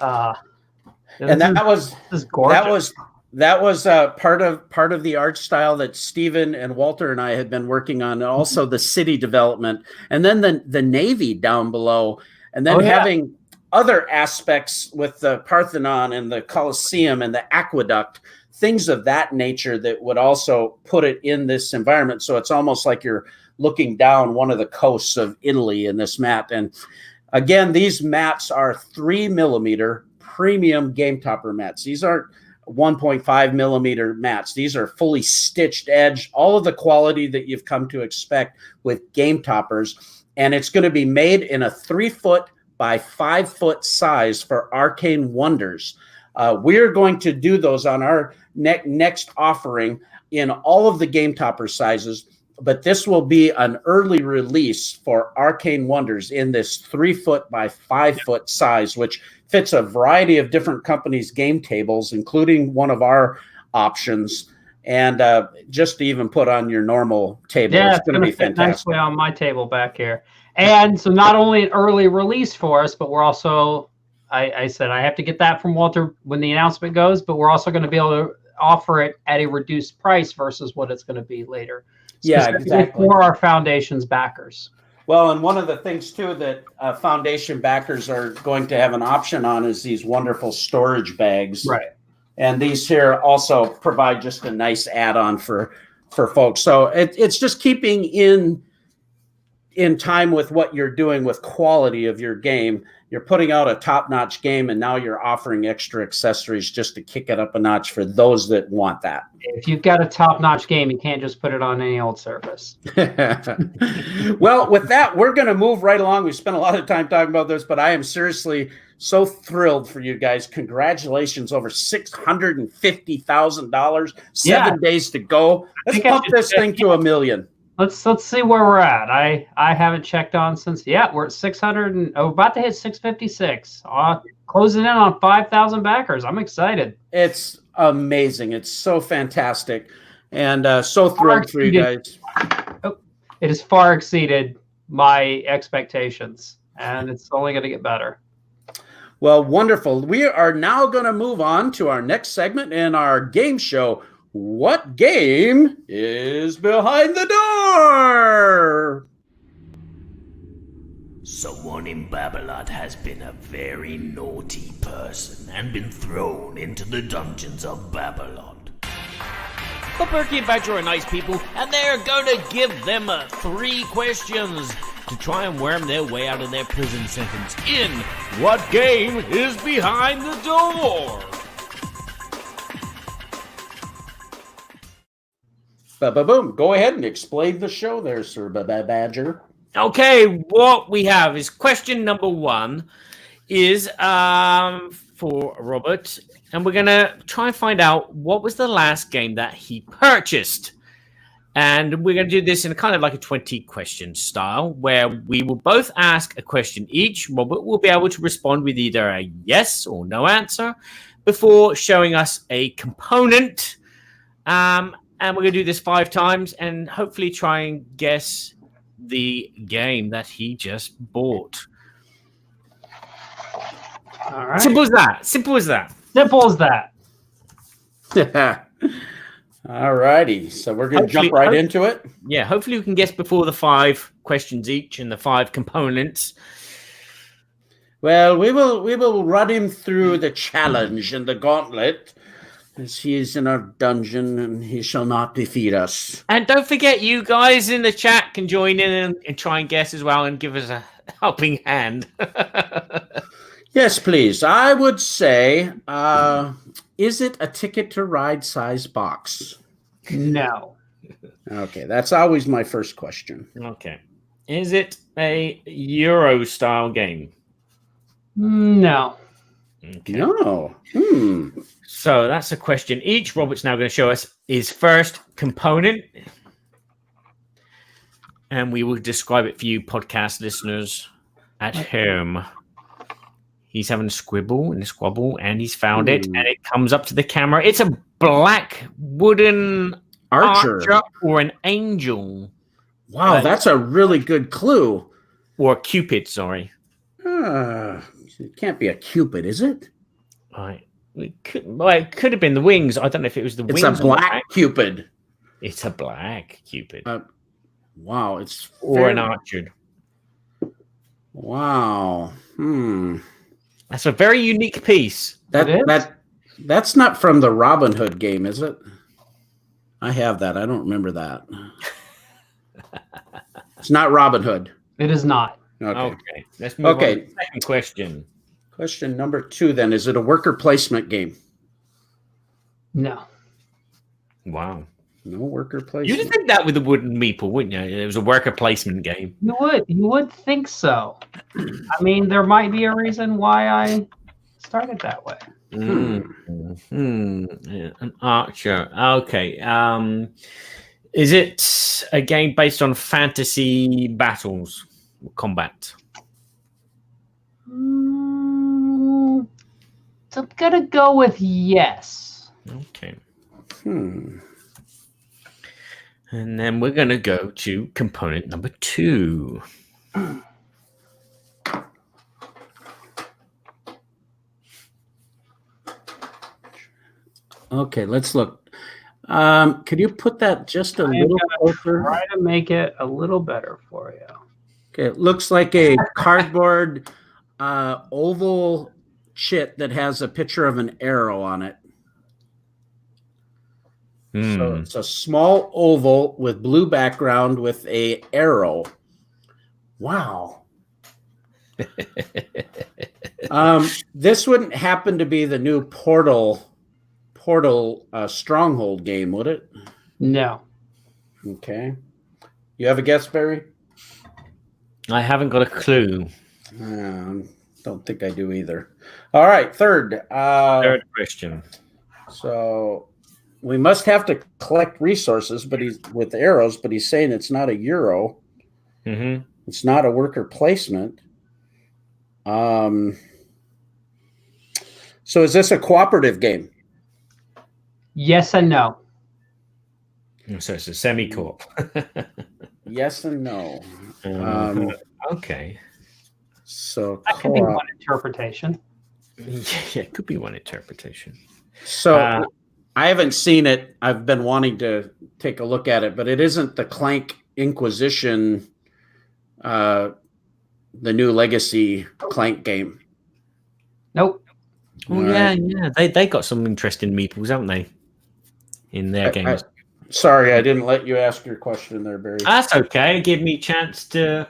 And that was gorgeous. That was part of the art style that Stephen and Walter and I had been working on, and also the city development, and then the Navy down below, and then having other aspects with the Parthenon and the Colosseum and the aqueduct, things of that nature that would also put it in this environment. So it's almost like you're looking down one of the coasts of Italy in this mat. And again, these mats are 3 millimeter premium game topper mats. These aren't 1.5 millimeter mats. These are fully stitched edge, all of the quality that you've come to expect with game toppers. And it's going to be made in a 3 foot by 5 foot size for Arcane Wonders. We're going to do those on our next offering in all of the game topper sizes, but this will be an early release for Arcane Wonders in this 3 foot by 5 foot size, which fits a variety of different companies' game tables, including one of our options, and just to even put on your normal table. Yeah, it's going to be fantastic. Nicely on my table back here. And so not only an early release for us, but we're also, I said I have to get that from Walter when the announcement goes, but we're also going to be able to offer it at a reduced price versus what it's going to be later. Yeah, exactly. For our foundation's backers. Well, and one of the things, too, that foundation backers are going to have an option on is these wonderful storage bags. Right. And these here also provide just a nice add-on for folks. So it's just keeping in time with what you're doing with quality of your game. You're putting out a top-notch game, and now you're offering extra accessories just to kick it up a notch for those that want that. If you've got a top-notch game, you can't just put it on any old surface. Well, with that, we're going to move right along. We spent a lot of time talking about this, but I am seriously so thrilled for you guys. Congratulations, over $650,000, 7 days to go. Let's pump this thing to $1 million. Let's see where we're at. I haven't checked on since. Yeah, we're at 600 and about to hit 656. Closing in on 5,000 backers. I'm excited. It's amazing. It's so fantastic, and so thrilled for you guys. It has far exceeded my expectations, and it's only going to get better. Well, wonderful. We are now going to move on to our next segment in our game show. What game is behind the door? Someone in Babblot has been a very naughty person and been thrown into the dungeons of Babblot. But Berkey and Badger are nice people, and they're going to give them 3 questions to try and worm their way out of their prison sentence in What Game is Behind the Door? Boom. Go ahead and explain the show there, Sir Badger. Okay, what we have is question number 1 is for Robert, and we're going to try and find out what was the last game that he purchased. And we're going to do this in a kind of like a 20-question style, where we will both ask a question each. Robert will be able to respond with either a yes or no answer before showing us a component. And we're going to do this 5 times and hopefully try and guess the game that he just bought. All right. Simple as that. Simple as that. Simple as that. All righty. So we're going to jump right into it. Yeah. Hopefully we can guess before the 5 questions each and the 5 components. Well, we will run him through the challenge and the gauntlet. as he is in our dungeon and he shall not defeat us. And don't forget, you guys in the chat can join in and try and guess as well and give us a helping hand. Yes, please. I would say, is it a Ticket to Ride size box? No. Okay, that's always my first question. Okay. Is it a Euro style game? No. Okay. No. So that's a question. Each Robert's now going to show us his first component. And we will describe it for you podcast listeners at home. He's having a scribble and a squabble, and he's found it, and it comes up to the camera. It's a black wooden archer or an angel. Wow, that's a really good clue. Or Cupid, sorry. It can't be a Cupid, is it? Right. It could have been the wings. I don't know if it was the wings. It's a black Cupid. It's a black Cupid. Wow, it's or an archer. Wow. That's a very unique piece. That's not from the Robin Hood game, is it? I have that. I don't remember that. It's not Robin Hood. It is not. Okay. Let's move on to the second question. Question number 2 then. Is it a worker placement game? No. Wow. No worker placement. You'd think that with the wooden meeple, wouldn't you? It was a worker placement game. You would think so. I mean, there might be a reason why I started that way. An archer. Okay. Is it a game based on fantasy battles, combat? I'm gonna go with yes. Okay. And then we're going to go to component number 2. Okay, let's look. Could you put that just a little closer? Try to make it a little better for you. Okay, it looks like a cardboard oval chit that has a picture of an arrow on it. So it's a small oval with blue background with a arrow. Wow. This wouldn't happen to be the new Portal Stronghold game, would it? No. Okay. You have a guess, Barry? I haven't got a clue. Don't think I do either. All right, third question. So we must have to collect resources, but he's with arrows, but he's saying it's not a Euro. It's not a worker placement. So is this a cooperative game? Yes and no. So it's a semi-co-op. Yes and no. Okay. So that could be one interpretation. Yeah, it could be one interpretation. So I haven't seen it. I've been wanting to take a look at it, but it isn't the Clank Inquisition, the new Legacy Clank game. Nope. Oh, yeah. They got some interesting meeples, haven't they? In their games. Sorry, I didn't let you ask your question there, Barry. That's okay. Give me a chance to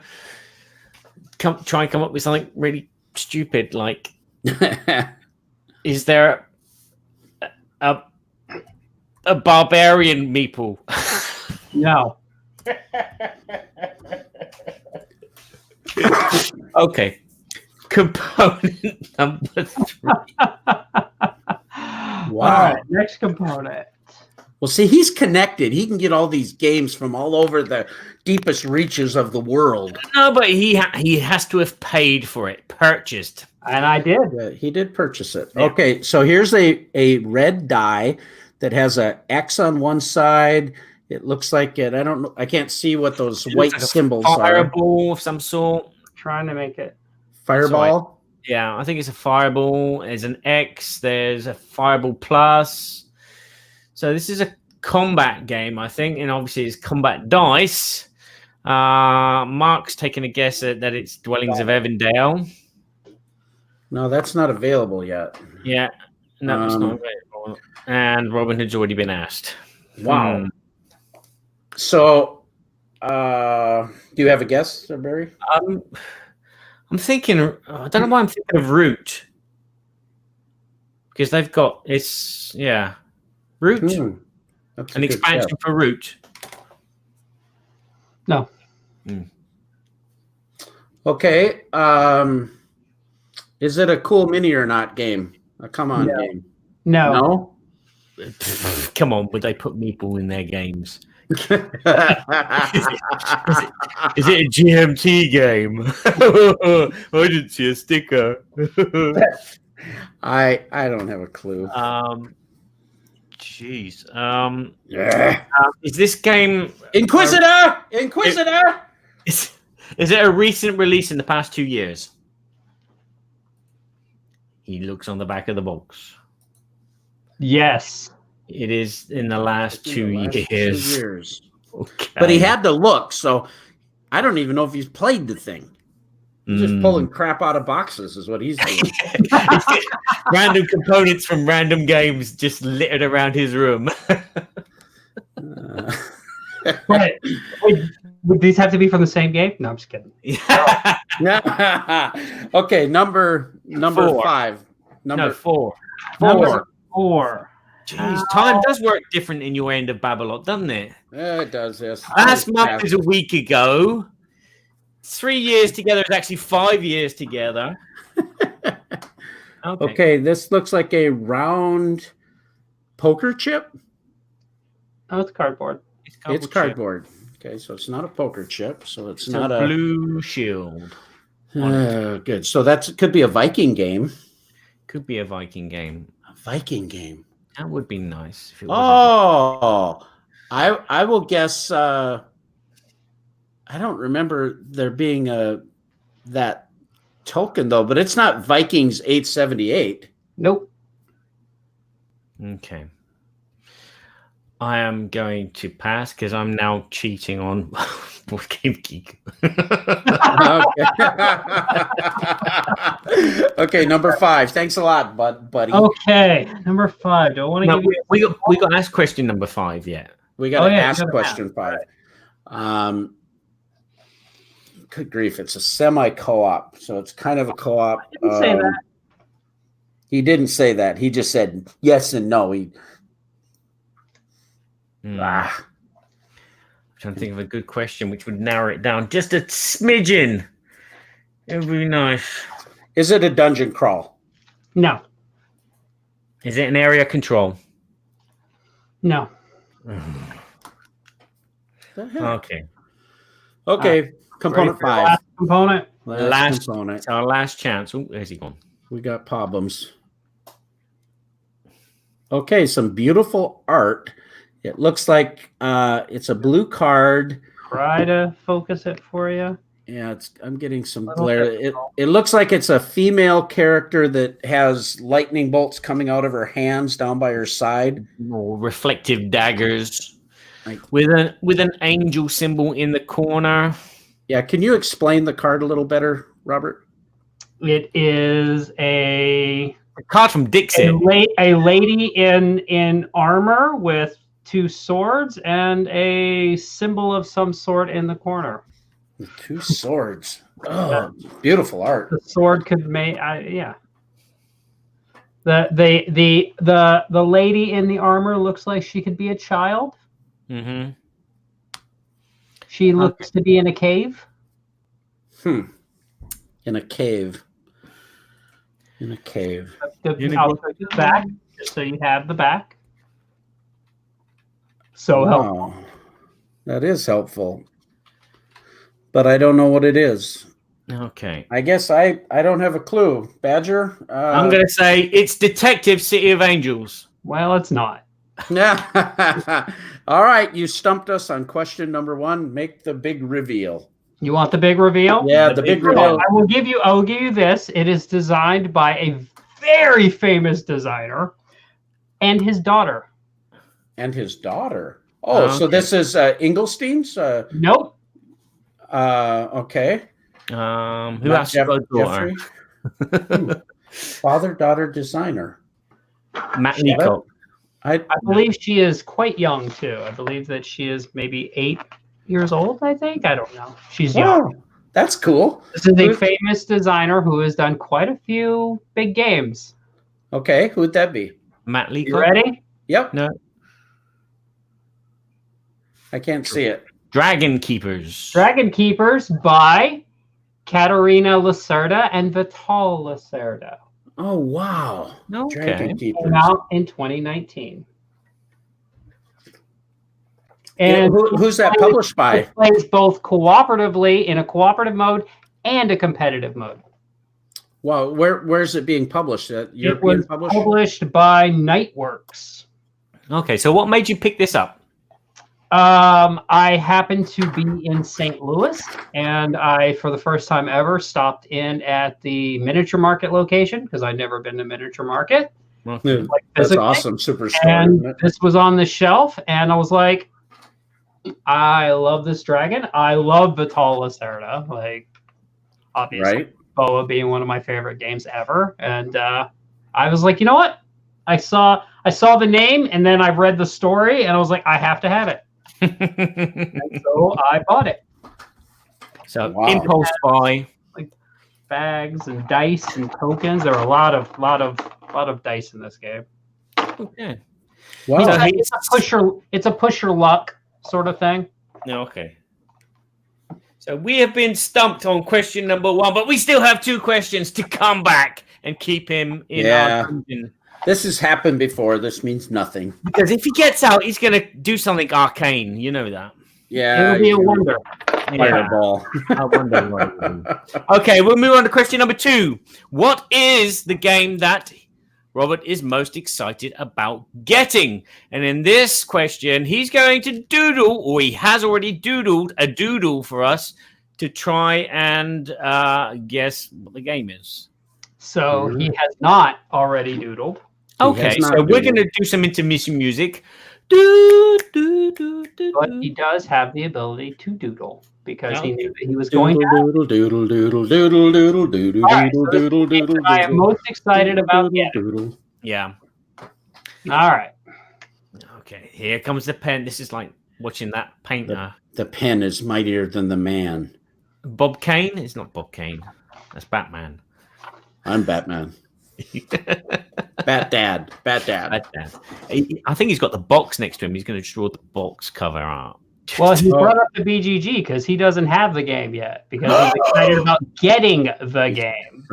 try and come up with something really stupid. Like, is there a barbarian meeple? No. Okay. Component number 3. Wow. All right, next component. Well, see, he's connected. He can get all these games from all over the deepest reaches of the world. No, but he has to have paid for it, purchased. And I did. Yeah, he did purchase it. Yeah. Okay, so here's a red die that has a X on one side. It looks like it. I don't know. I can't see what those white like symbols are. Fireball of some sort. Trying to make it. Fireball. Yeah, I think it's a fireball. There's an X. There's a fireball plus. So this is a combat game, I think, and obviously it's combat dice. Mark's taking a guess that it's Dwellings of Evandale. No, that's not available yet. Yeah, no, it's not available. And Robin Hood's already been asked. Wow. So, do you have a guess, Barry? I'm thinking. I don't know why I'm thinking of Root, because they've got Root, That's an expansion for Root. No. Okay. Is it a cool mini or not game? A come on game? No. Come on, would they put meeple in their games? Is it a GMT game? I didn't see a sticker. I don't have a clue. Jeez. Is this game Inquisitor? Is it a recent release in the past 2 years? He looks on the back of the box. Yes. It is in the last 2 years. 2 years. Okay. But he had to look, so I don't even know if he's played the thing. He's just pulling crap out of boxes is what he's doing. Random components from random games just littered around his room. Wait, would these have to be from the same game? No, I'm just kidding. Okay, number 5. Four. Number 4. Jeez, time does work different in your end of Babblot, doesn't it? Yeah, it does, yes. Last month is a week ago. 3 years together is actually 5 years together. Okay, this looks like a round poker chip. Oh, it's cardboard. It's cardboard. Okay, so it's not a poker chip. So it's not a blue shield. Good. So that could be a Viking game. Could be a Viking game. A Viking game. That would be nice. If it was I will guess. I don't remember there being that token though, but it's not Vikings 878. Nope. Okay. I am going to pass because I'm now cheating on Board Game Geek. Okay, number 5. Thanks a lot, buddy. Okay, number 5. Do I want to give you? We got to ask question number 5 yet. We got to ask question 5. Good grief! It's a semi-co-op, so it's kind of a co-op. I didn't say that. He didn't say that. He just said yes and no. I'm trying to think of a good question which would narrow it down just a smidgen. It would be nice. Is it a dungeon crawl? No. Is it an area control? No. Okay. Okay. Component 5. Last component. Last component. It's our last chance. Oh, where's he gone? We got problems. Okay, some beautiful art. It looks like it's a blue card. Try to focus it for you. Yeah, I'm getting some glare. It looks like it's a female character that has lightning bolts coming out of her hands down by her side. Reflective daggers with an angel symbol in the corner. Yeah, can you explain the card a little better, Robert? It is a card from Dixie. A lady in armor with 2 swords and a symbol of some sort in the corner. 2 swords. Oh, beautiful art. The sword could make The lady in the armor looks like she could be a child. Mm-hmm. She looks to be in a cave. In a cave. I'll show you the back, just so you have the back. So helpful. That is helpful. But I don't know what it is. Okay. I guess I don't have a clue. Badger? I'm going to say it's Detective City of Angels. Well, it's not. Yeah. All right. You stumped us on question number 1. Make the big reveal. You want the big reveal? Yeah, the big reveal. I will give you this. It is designed by a very famous designer and his daughter. And his daughter. Oh, okay. So this is Engelstein's? Nope. Okay. Who else? Father-daughter designer. Matt Leacock. I believe she is quite young too. I believe that she is maybe 8 years old. I think. I don't know. She's young. Wow, that's cool. This is a famous designer who has done quite a few big games. Okay, who'd that be? Matt Lee. You ready? Yep. No. I can't see it. Dragon Keepers. Dragon Keepers by Katerina Lacerda and Vital Lacerda. Oh, wow. Okay. Dragon Keepers. Came out in 2019. And who's that published by? It plays both cooperatively in a cooperative mode and a competitive mode. Well, where's it being published? It was published by Nightworks. Okay, so what made you pick this up? I happened to be in St. Louis, and I, for the first time ever, stopped in at the miniature market location because I'd never been to miniature market. Yeah, that's awesome, Superstore. And this was on the shelf, and I was like, I love this dragon. I love Vital Lacerda, like obviously, right? Boa being one of my favorite games ever, and I was like, you know what? I saw the name, and then I read the story, and I was like, I have to have it. And so I bought it. So impulse buy, like bags and dice and tokens. There are a lot of dice in this game. Okay. Wow. It's a push your luck sort of thing. Okay. So we have been stumped on question number 1, but we still have 2 questions to come back and keep him in our dungeon. This has happened before. This means nothing. Because if he gets out, he's going to do something arcane. You know that. Yeah. It'll be a wonder. Fireball. I wonder. Okay, we'll move on to question number 2. What is the game that Robert is most excited about getting? And in this question, he's going to doodle, or he has already doodled a doodle for us to try and guess what the game is. So he has not already doodled. Okay, so we're going to do some intermission music. Do, do, do, do, But he does have the ability to doodle because he knew that he was going to. Doodle, doodle, doodle, doodle, doodle, doodle, Right, doodle, so doodle, doodle. I am most excited about it. Doodle. Yeah. All right. Okay, here comes the pen. This is like watching that painter. The pen is mightier than the man. Bob Kane? It's not Bob Kane. That's Batman. I'm Batman. Bat Dad. Batman. I think he's got the box next to him. He's going to draw the box cover art. Well, he brought up the BGG because he doesn't have the game yet because he's excited about getting the game.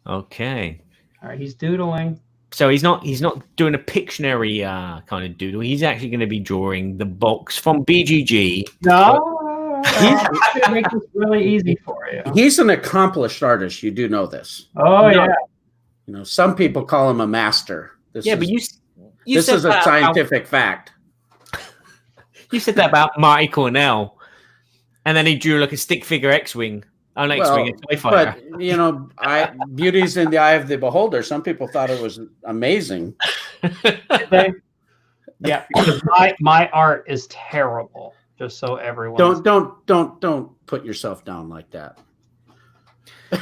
Okay. All right, he's doodling. So he's not doing a Pictionary kind of doodle. He's actually going to be drawing the box from BGG. No. He's going to make this really easy for you. He's an accomplished artist. You do know this. Oh, yeah. You know, some people call him a master. This is a scientific fact. You said that about Marty Cornell, and then he drew like a stick figure X-wing. Oh, no, X-wing, a TIE fighter. But you know, beauty's in the eye of the beholder. Some people thought it was amazing. Yeah, because my art is terrible. Just so everyone. Don't put yourself down like that.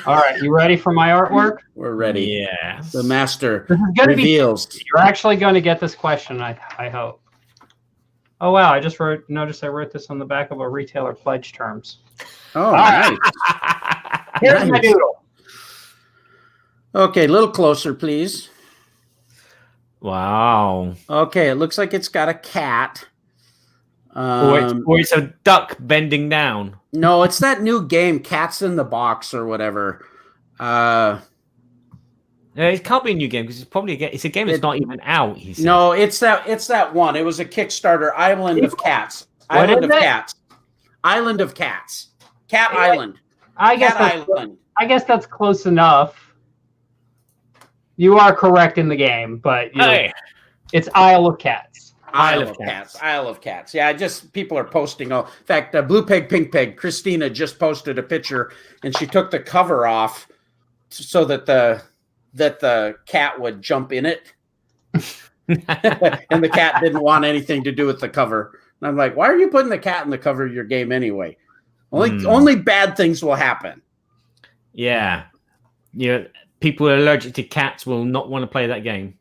All right, you ready for my artwork? We're ready. Yeah. The master reveals. You're actually going to get this question, I hope. Oh wow! I just noticed I wrote this on the back of a retailer pledge terms. Oh, nice. Here's my doodle. Okay, a little closer, please. Wow. Okay, it looks like it's got a cat. Or it's a duck bending down. No, it's that new game, Cats in the Box or whatever. It can't be a new game because it's a game that's not even out. He said. No, it's that one. It was a Kickstarter. Island of Cats. Island of Cats. Island of Cats. Cat Island. I guess that's close enough. You are correct in the game, but it's Isle of Cats. Isle of Cats. Isle of Cats. Yeah, people are posting. In fact, Blue Peg, Pink Peg, Christina just posted a picture, and she took the cover off so that the cat would jump in it. And the cat didn't want anything to do with the cover. And I'm like, why are you putting the cat in the cover of your game anyway? Only bad things will happen. Yeah. people who are allergic to cats will not want to play that game.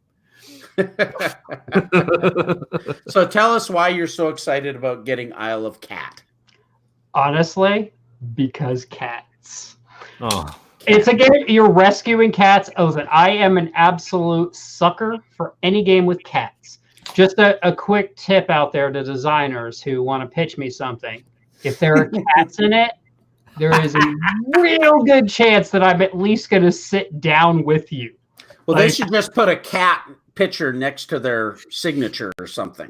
So tell us why you're so excited about getting Isle of Cat. Honestly, because cats. Oh, It's a game you're rescuing cats. Listen, I am an absolute sucker for any game with cats. Just a quick tip out there to designers who want to pitch me something. If there are cats in it, there is a real good chance that I'm at least going to sit down with you. Well, they should just put a cat picture next to their signature or something.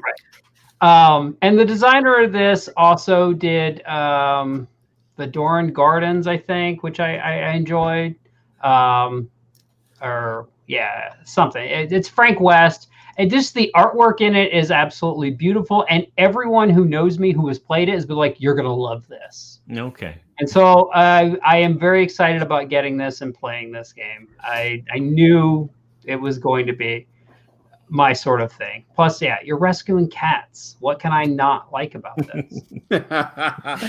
And the designer of this also did the Doran Gardens, I think, which I enjoyed. Something. It's Frank West. And just the artwork in it is absolutely beautiful. And everyone who knows me who has played it has been like, you're going to love this. okay. And so I am very excited about getting this and playing this game. I knew it was going to be my sort of thing. Plus, yeah, you're rescuing cats. What can I not like about this?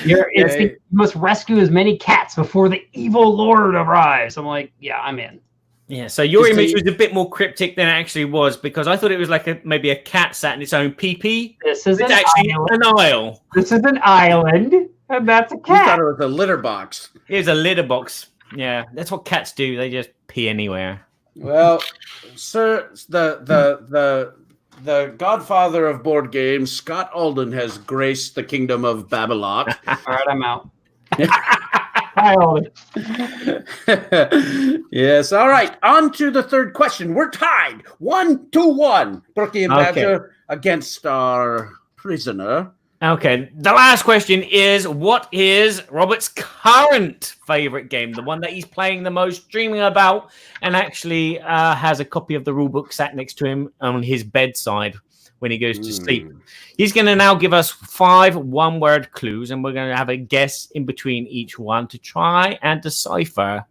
You must rescue as many cats before the evil lord arrives. I'm like, yeah, I'm in. Yeah, so your image was a bit more cryptic than it actually was, because I thought it was like maybe a cat sat in its own pee-pee. This is actually an aisle. This is an island, and that's a You cat. thought it was a litter box. Here's a litter box. Yeah, that's what cats do. They just pee anywhere. Well, sir, the godfather of board games, Scott Alden, has graced the kingdom of Babblot. All right, I'm out. Hi, Ollie. Yes. All right. On to the third question. We're tied 1-1. Brookie and Badger against our prisoner. Okay. The last question is, what is Robert's current favorite game? The one that he's playing the most, dreaming about, and actually has a copy of the rulebook sat next to him on his bedside when he goes to sleep. He's going to now give us 5 one-word clues, and we're going to have a guess in between each one to try and decipher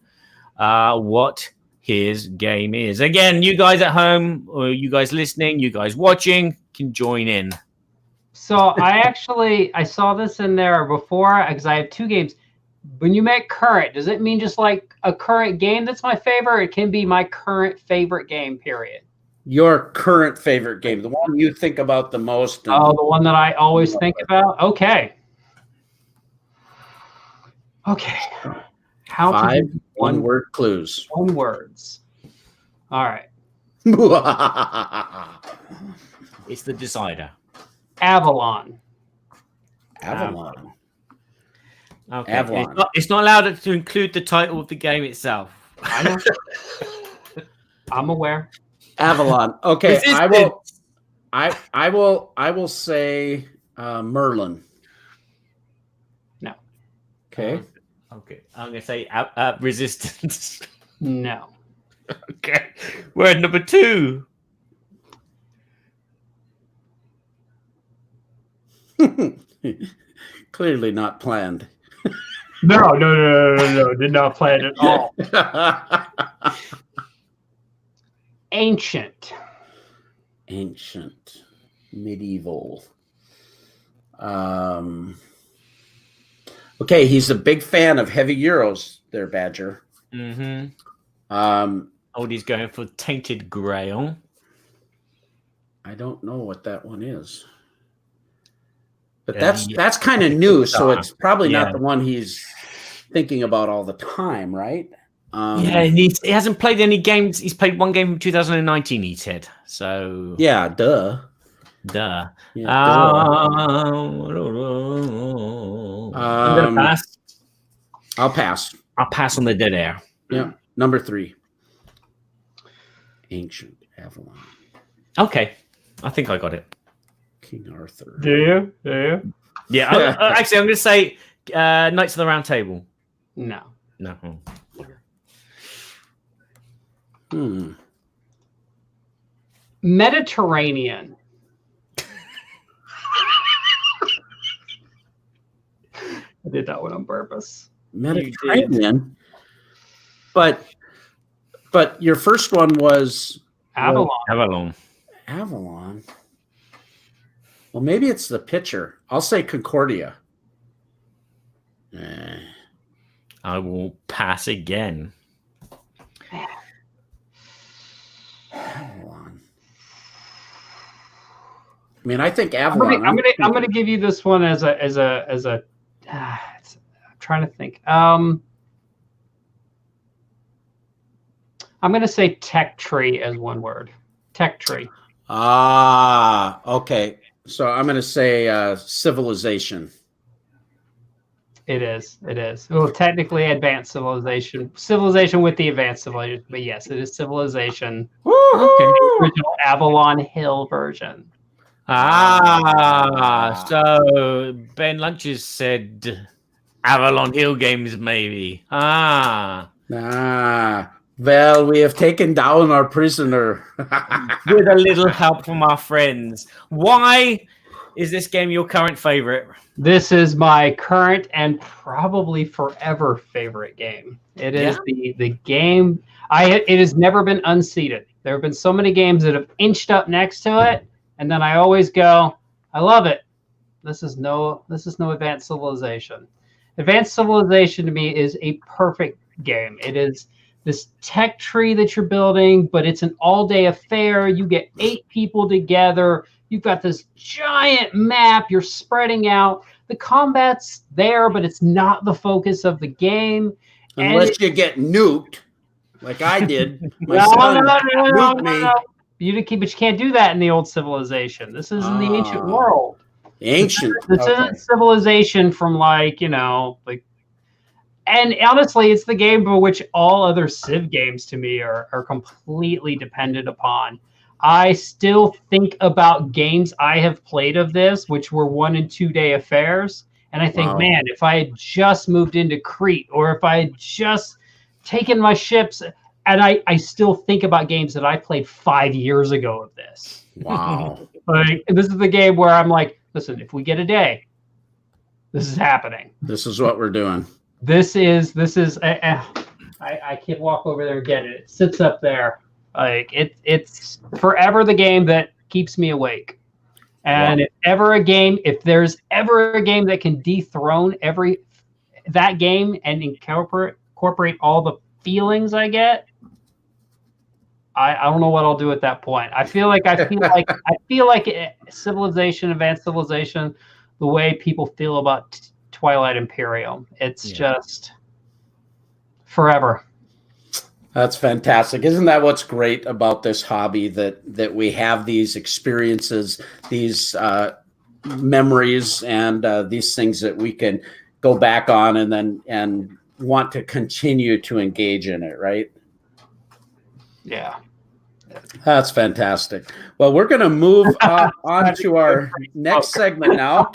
what his game is. Again, you guys at home, or you guys listening, you guys watching, can join in. So I saw this in there before because I have 2 games. When you make current, does it mean just like a current game that's my favorite? It can be my current favorite game, period. Your current favorite game, the one you think about the most. The one that I always think about? Okay. How 5 one-word clues. 1 words. All right. It's the decider. Avalon. Avalon. Okay. Avalon. It's not allowed to include the title of the game itself. I know. I'm aware. Avalon. Okay, Resistance. I will say Merlin. No. Okay. Okay. I'm gonna say Resistance. No. Okay. Word number 2. Clearly not planned. No. Did not plan at all. Ancient. Ancient. Medieval. Okay, he's a big fan of heavy Euros there, Badger. Mm-hmm. He's going for Tainted Grail. I don't know what that one is. But that's kind of new, so it's probably not the one he's thinking about all the time, right? He hasn't played any games. He's played 1 game from 2019, he said. So yeah, duh. Yeah, I'm gonna pass. I'll pass. I'll pass on the dead air. Yeah, number 3. Ancient Avalon. Okay, I think I got it. King Arthur. Do you? Yeah, actually, I'm going to say Knights of the Round Table. No. Mediterranean. I did that one on purpose. Mediterranean. But your first one was Avalon. Avalon. Well, maybe it's the pitcher. I'll say Concordia. I will pass again. Avalon. I mean, I think Avalon. I'm gonna give you this one as a. I'm trying to think. I'm gonna say tech tree as one word. Tech tree. Ah, okay. So I'm gonna say civilization. It is. Well, technically, advanced civilization. Civilization with the advanced civilization, but yes, it is civilization. Okay. The original Avalon Hill version. So Ben Lunches said Avalon Hill games, maybe. Well, we have taken down our prisoner. With a little help from our friends. Why is this game your current favorite? This is my current and probably forever favorite game. It is the game. It has never been unseated. There have been so many games that have inched up next to it, and then I always go, I love it. This is no Advanced Civilization. Advanced Civilization to me is a perfect game. It is this tech tree that you're building, but it's an all-day affair. You get 8 people together. You've got this giant map. You're spreading out. The combat's there, but it's not the focus of the game. Unless you get nuked, like I did. My son nuked me. But you can't do that in the old Civilization. This is in the ancient world. Ancient. This isn't Civilization from and honestly, it's the game for which all other Civ games to me are completely dependent upon. I still think about games I have played of this, which were 1 and 2 day affairs. And I think, man, if I had just moved into Crete, or if I had just taken my ships, and I still think about games that I played 5 years ago of this. Wow. This is the game where I'm like, listen, if we get a day, this is happening. This is what we're doing. This is I can't walk over there and get it. It sits up there. It's forever the game that keeps me awake. And if there's ever a game that can dethrone that game and incorporate all the feelings I get, I don't know what I'll do at that point. I feel like Civilization, Advanced Civilization, the way people feel about Twilight Imperium. It's just forever. That's fantastic. Isn't that what's great about this hobby, that we have these experiences, these memories, and these things that we can go back on and want to continue to engage in it, right? Yeah. That's fantastic. Well, we're going to move on to our next segment now.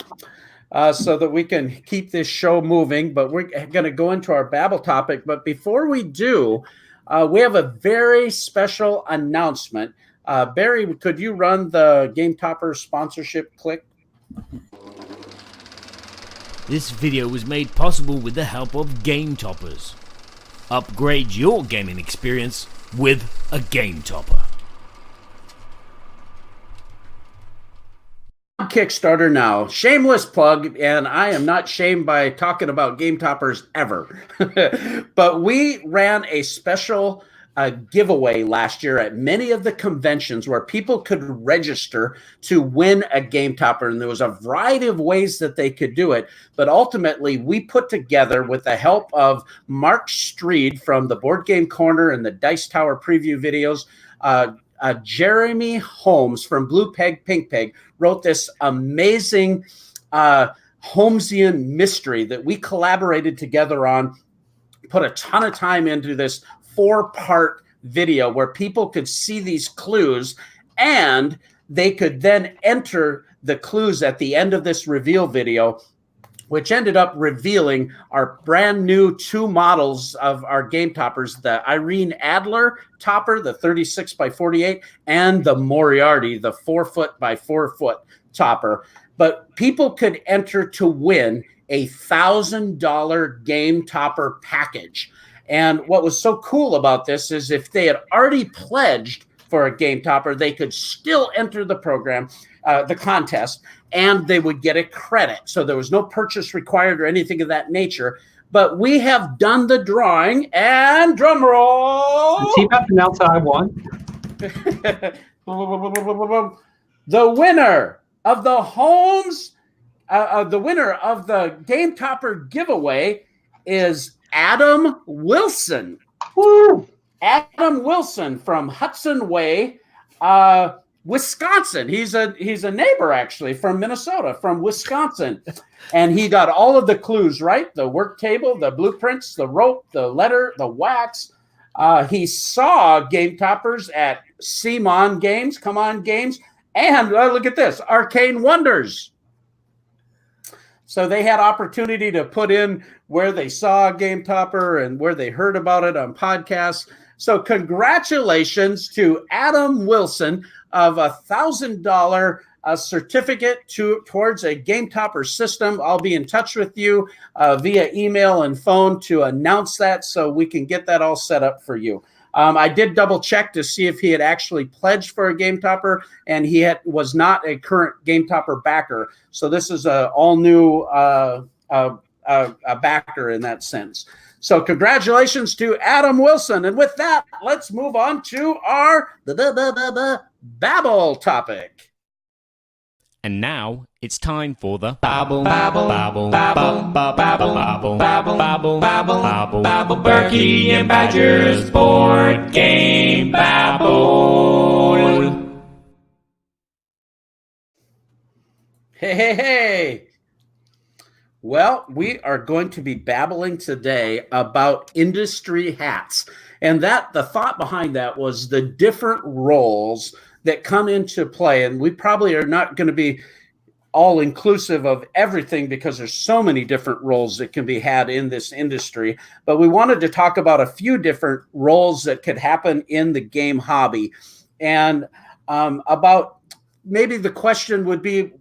So that we can keep this show moving, but we're going to go into our Babble topic. But before we do, we have a very special announcement. Barry, could you run the Game Topper sponsorship click? This video was made possible with the help of Game Toppers. Upgrade your gaming experience with a Game Topper. Kickstarter now. Shameless plug, and I am not shamed by talking about Game Toppers ever. But we ran a special giveaway last year at many of the conventions where people could register to win a Game Topper, and there was a variety of ways that they could do it. But ultimately, we put together, with the help of Mark Streed from the Board Game Corner and the Dice Tower preview videos, Jeremy Holmes from Blue Peg Pink Peg wrote this amazing Holmesian mystery that we collaborated together on, put a ton of time into this 4-part video where people could see these clues, and they could then enter the clues at the end of this reveal video, which ended up revealing our brand new 2 models of our Game Toppers, the Irene Adler topper, the 36 by 48, and the Moriarty, the 4-foot by 4-foot topper. But people could enter to win a $1,000 Game Topper package. And what was so cool about this is if they had already pledged for a Game Topper, they could still enter the program, the contest, and they would get a credit. So there was no purchase required or anything of that nature. But we have done the drawing, and drum roll. Is he about to announce how I won? The winner of the Game Topper giveaway is Adam Wilson. Woo! Adam Wilson from Hudson Way, Wisconsin. He's a neighbor actually from Minnesota, from Wisconsin. And he got all of the clues right: the work table, the blueprints, the rope, the letter, the wax. He saw Game Toppers at CMON Games, Come On Games, and look at this, Arcane Wonders. So they had opportunity to put in where they saw Game Topper and where they heard about it on podcasts. So congratulations to Adam Wilson of $1,000 certificate towards a Game Topper system. I'll be in touch with you via email and phone to announce that so we can get that all set up for you. I did double check to see if he had actually pledged for a Game Topper, and he was not a current Game Topper backer. So this is a all new backer in that sense. So congratulations to Adam Wilson. And with that, let's move on to our Babble topic. And now it's time for the Babble, babble, babble, babble, babble, babble, babble, babble, babble, babble, Berkey and Badger's board game Babble. Hey. Well, we are going to be babbling today about industry hats. And the thought behind that was the different roles that come into play. And we probably are not going to be all inclusive of everything because there's so many different roles that can be had in this industry. But we wanted to talk about a few different roles that could happen in the game hobby. And about maybe the question would be,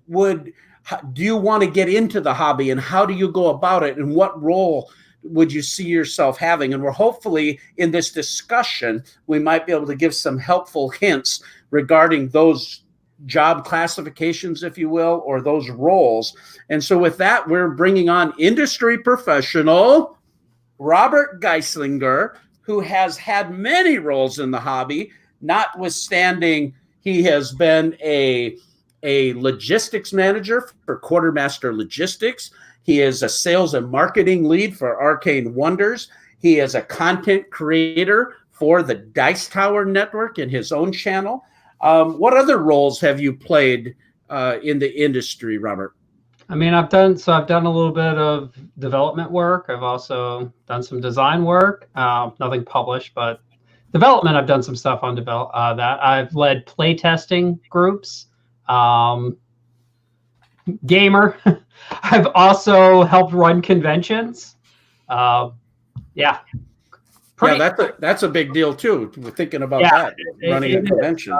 do you want to get into the hobby, and how do you go about it, and what role would you see yourself having? And we're hopefully in this discussion, we might be able to give some helpful hints regarding those job classifications, if you will, or those roles. And so with that, we're bringing on industry professional Robert Geistlinger, who has had many roles in the hobby, notwithstanding he has been a logistics manager for Quartermaster Logistics. He is a sales and marketing lead for Arcane Wonders. He is a content creator for the Dice Tower Network in his own channel. What other roles have you played in the industry, Robert? I mean, I've done a little bit of development work. I've also done some design work. Nothing published, but development. I've done some stuff on that. I've led playtesting groups. Gamer. I've also helped run conventions. That's a big deal too. We're thinking about that, running a convention.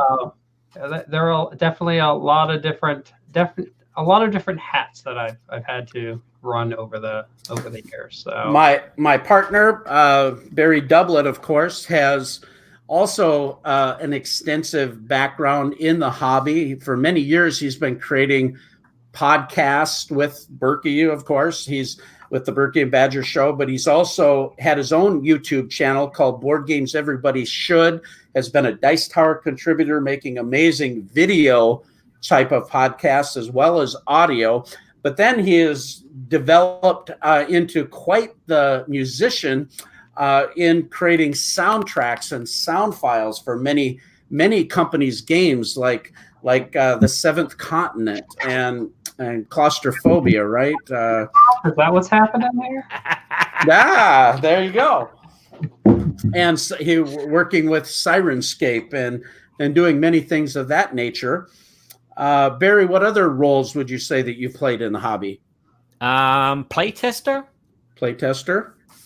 There are definitely a lot of different hats that I've had to run over the years. So my partner Barry Babblot, of course, has also an extensive background in the hobby. For many years, he's been creating podcasts with Berkey, of course. He's with the Berkey and Badger Show, but he's also had his own YouTube channel called Board Games Everybody Should, has been a Dice Tower contributor, making amazing video type of podcasts as well as audio. But then he has developed into quite the musician in creating soundtracks and sound files for many companies' games like the Seventh Continent and Claustrophobia, right? Is that what's happening there? Yeah, there you go. And so he working with Sirenscape and doing many things of that nature. Barry, what other roles would you say that you played in the hobby? Playtester.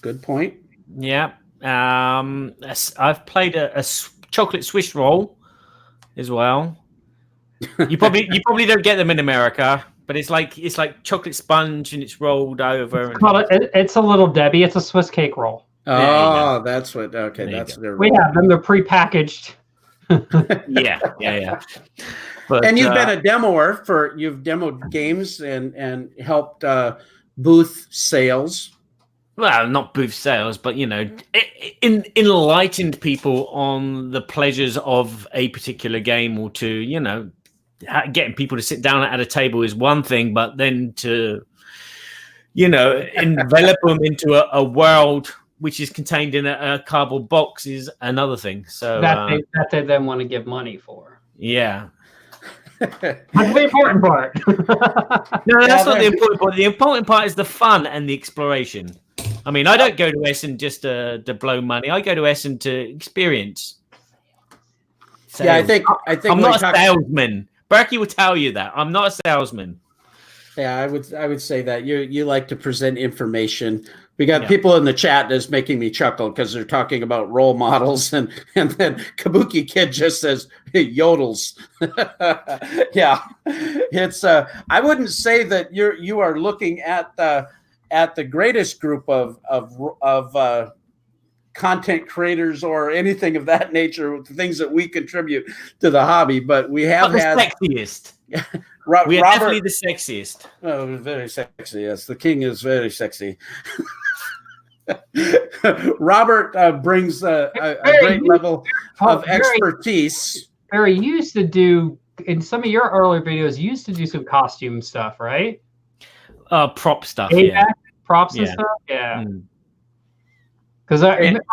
Good point. Yeah. I've played a chocolate Swiss roll as well. You probably don't get them in America, but it's like chocolate sponge and it's rolled over. It's a little Debbie. It's a Swiss cake roll. Oh, that's what. Okay, that's their. We have them. They're prepackaged. Yeah. But, and you've been a demoer you've demoed games and helped booth sales well, not boost sales, but enlightened people on the pleasures of a particular game, or to getting people to sit down at a table is one thing, but then to envelop them into a world which is contained in a cardboard box is another thing. So that they then want to give money for. Yeah. That's the important part. No, that's not the important part. The important part is the fun and the exploration. I mean, I don't go to Essen just to blow money. I go to Essen to experience sales. Yeah, I think I'm not a salesman. Berkey will tell you that. I'm not a salesman. Yeah, I would say that you like to present information. We got people in the chat that's making me chuckle because they're talking about role models, and then Kabuki Kid just says yodels. Yeah, it's I wouldn't say that you are looking at the greatest group of content creators or anything of that nature, things that we contribute to the hobby, but we have had sexiest. We are definitely the sexiest. Oh, very sexy. Yes, the king is very sexy. Robert brings a great level of expertise. Barry, you used to do, in some of your earlier videos, you used to do some costume stuff, right? Prop stuff, props and stuff, Because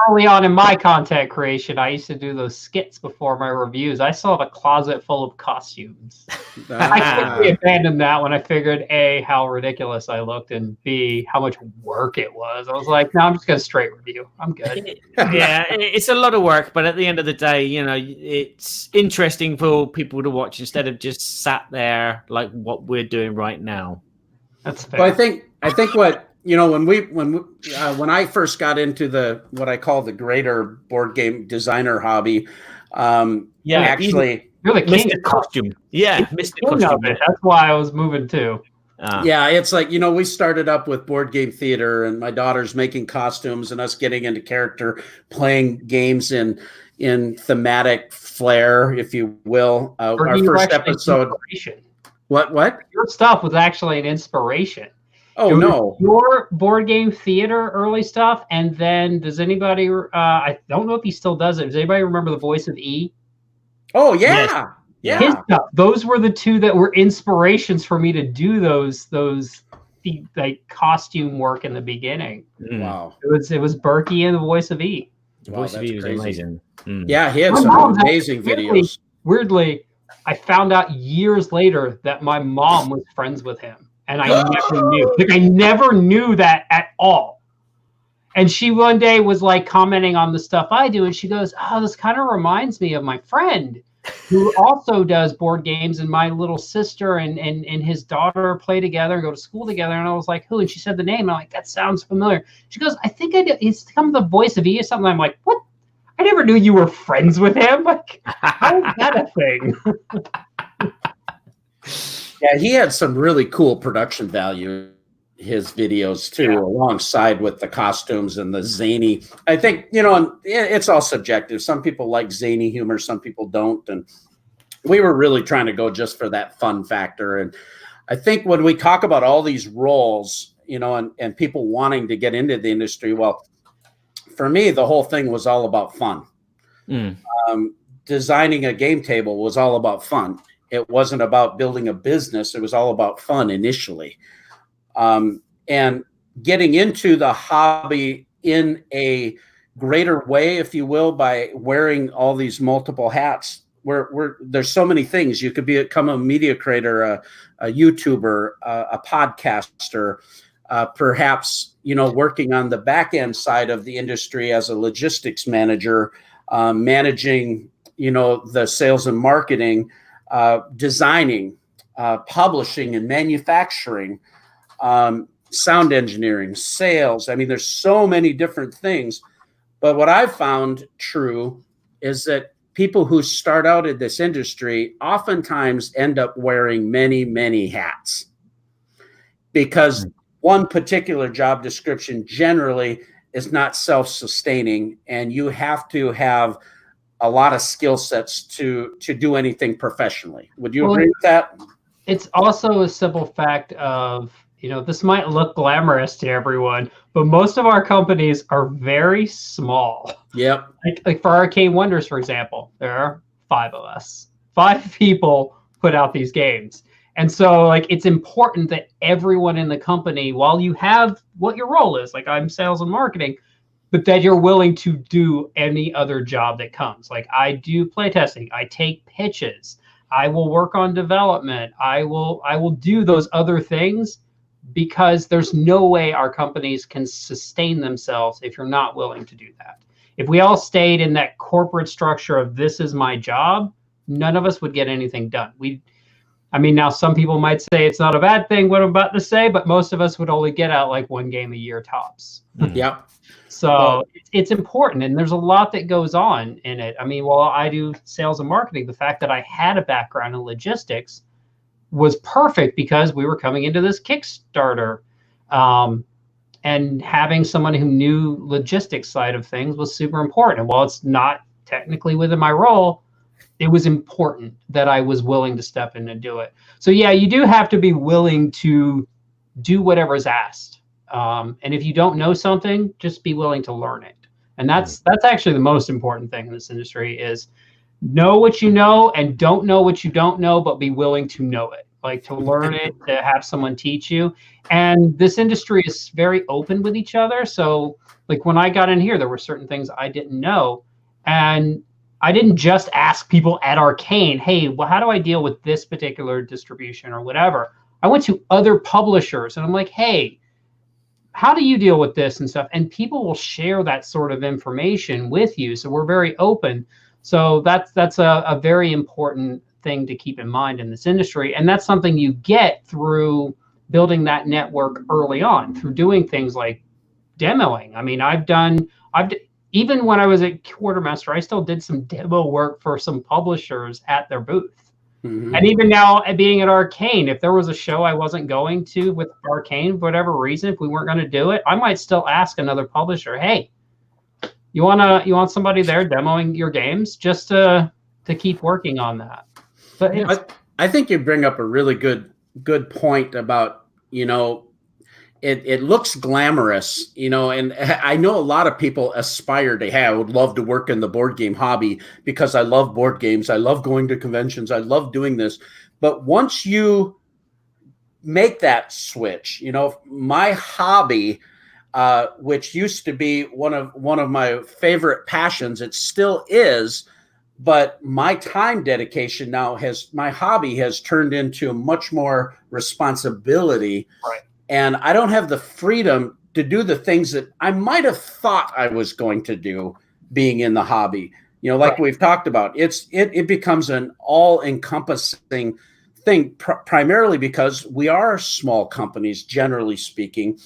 early on in my content creation, I used to do those skits before my reviews. I still have a closet full of costumes. I quickly abandoned that when I figured A, how ridiculous I looked, and B, how much work it was. I was like, no, I'm just going to straight review. I'm good. Yeah, it's a lot of work, but at the end of the day, it's interesting for people to watch instead of just sat there like what we're doing right now. That's fair. Well, I think what when I first got into what I call the greater board game designer hobby, actually, you're the king Mr. Costume. Yeah, Mr. Costume. That's why I was moving too. Yeah, it's like, we started up with board game theater, and my daughter's making costumes, and us getting into character, playing games in thematic flair, if you will. Our first episode. What? Your stuff was actually an inspiration. Oh, no. Your board game theater early stuff, and then does anybody, I don't know if he still does it. Does anybody remember the voice of E? Oh, yeah. Yes. Yeah. His stuff. Those were the two that were inspirations for me to do those like costume work in the beginning. Wow. It was Berkey and the voice of E. The voice of E was amazing. Yeah, he had some amazing videos. Weirdly, I found out years later that my mom was friends with him. And I never knew. Like, I never knew that at all. And she one day was like commenting on the stuff I do, and she goes, "Oh, this kind of reminds me of my friend who also does board games, and my little sister and his daughter play together and go to school together." And I was like, "Who?" And she said the name. And I'm like, "That sounds familiar." She goes, "I think I do. He's become the voice of E or something." I'm like, "What? I never knew you were friends with him. Like, how is that a thing?" Yeah, he had some really cool production value, his videos too, alongside with the costumes and the zany. I think, it's all subjective. Some people like zany humor, some people don't. And we were really trying to go just for that fun factor. And I think when we talk about all these roles, and people wanting to get into the industry, well, for me, the whole thing was all about fun. Designing a game table was all about fun. It wasn't about building a business. It was all about fun initially. And getting into the hobby in a greater way, if you will, by wearing all these multiple hats. There's so many things. You could become a media creator, a YouTuber, a podcaster, perhaps, working on the back end side of the industry as a logistics manager, managing, the sales and marketing, designing, publishing and manufacturing, sound engineering, sales. I mean, there's so many different things. But what I've found true is that people who start out in this industry oftentimes end up wearing many, many hats, because one particular job description generally is not self-sustaining, and you have to have a lot of skill sets to do anything professionally. Would you agree with that? It's also a simple fact of this might look glamorous to everyone, but most of our companies are very small. Yep. Like for Arcane Wonders, for example, there are 5 of us. 5 people put out these games. And so like it's important that everyone in the company, while you have what your role is, like I'm sales and marketing, but that you're willing to do any other job that comes. Like I do playtesting, I take pitches, I will work on development, I will do those other things, because there's no way our companies can sustain themselves if you're not willing to do that. If we all stayed in that corporate structure of this is my job, none of us would get anything done. Now some people might say it's not a bad thing what I'm about to say, but most of us would only get out like 1 game a year tops. Yep. So it's important, and there's a lot that goes on in it. While I do sales and marketing, the fact that I had a background in logistics was perfect because we were coming into this Kickstarter, and having someone who knew logistics side of things was super important. And while it's not technically within my role, it was important that I was willing to step in and do it. So yeah, you do have to be willing to do whatever is asked. And if you don't know something, just be willing to learn it. And that's actually the most important thing in this industry is know what you know and don't know what you don't know, but be willing to know it, like to learn it, to have someone teach you. And this industry is very open with each other. So like when I got in here, there were certain things I didn't know. And I didn't just ask people at Arcane, hey, well, how do I deal with this particular distribution or whatever? I went to other publishers and I'm like, hey, how do you deal with this and stuff? And people will share that sort of information with you. So we're very open. So that's a very important thing to keep in mind in this industry. And that's something you get through building that network early on, through doing things like demoing. Even when I was at Quartermaster, I still did some demo work for some publishers at their booth. Mm-hmm. And even now, being at Arcane, if there was a show I wasn't going to with Arcane, for whatever reason, if we weren't going to do it, I might still ask another publisher, hey, you want somebody there demoing your games, just to keep working on that. But I think you bring up a really good point about, it looks glamorous, and I know a lot of people aspire to I would love to work in the board game hobby because I love board games. I love going to conventions. I love doing this. But once you make that switch, my hobby, which used to be one of my favorite passions, it still is, but my time dedication now my hobby has turned into much more responsibility. Right. And I don't have the freedom to do the things that I might have thought I was going to do being in the hobby. Like we've talked about, it becomes an all-encompassing thing, primarily because we are small companies, generally speaking,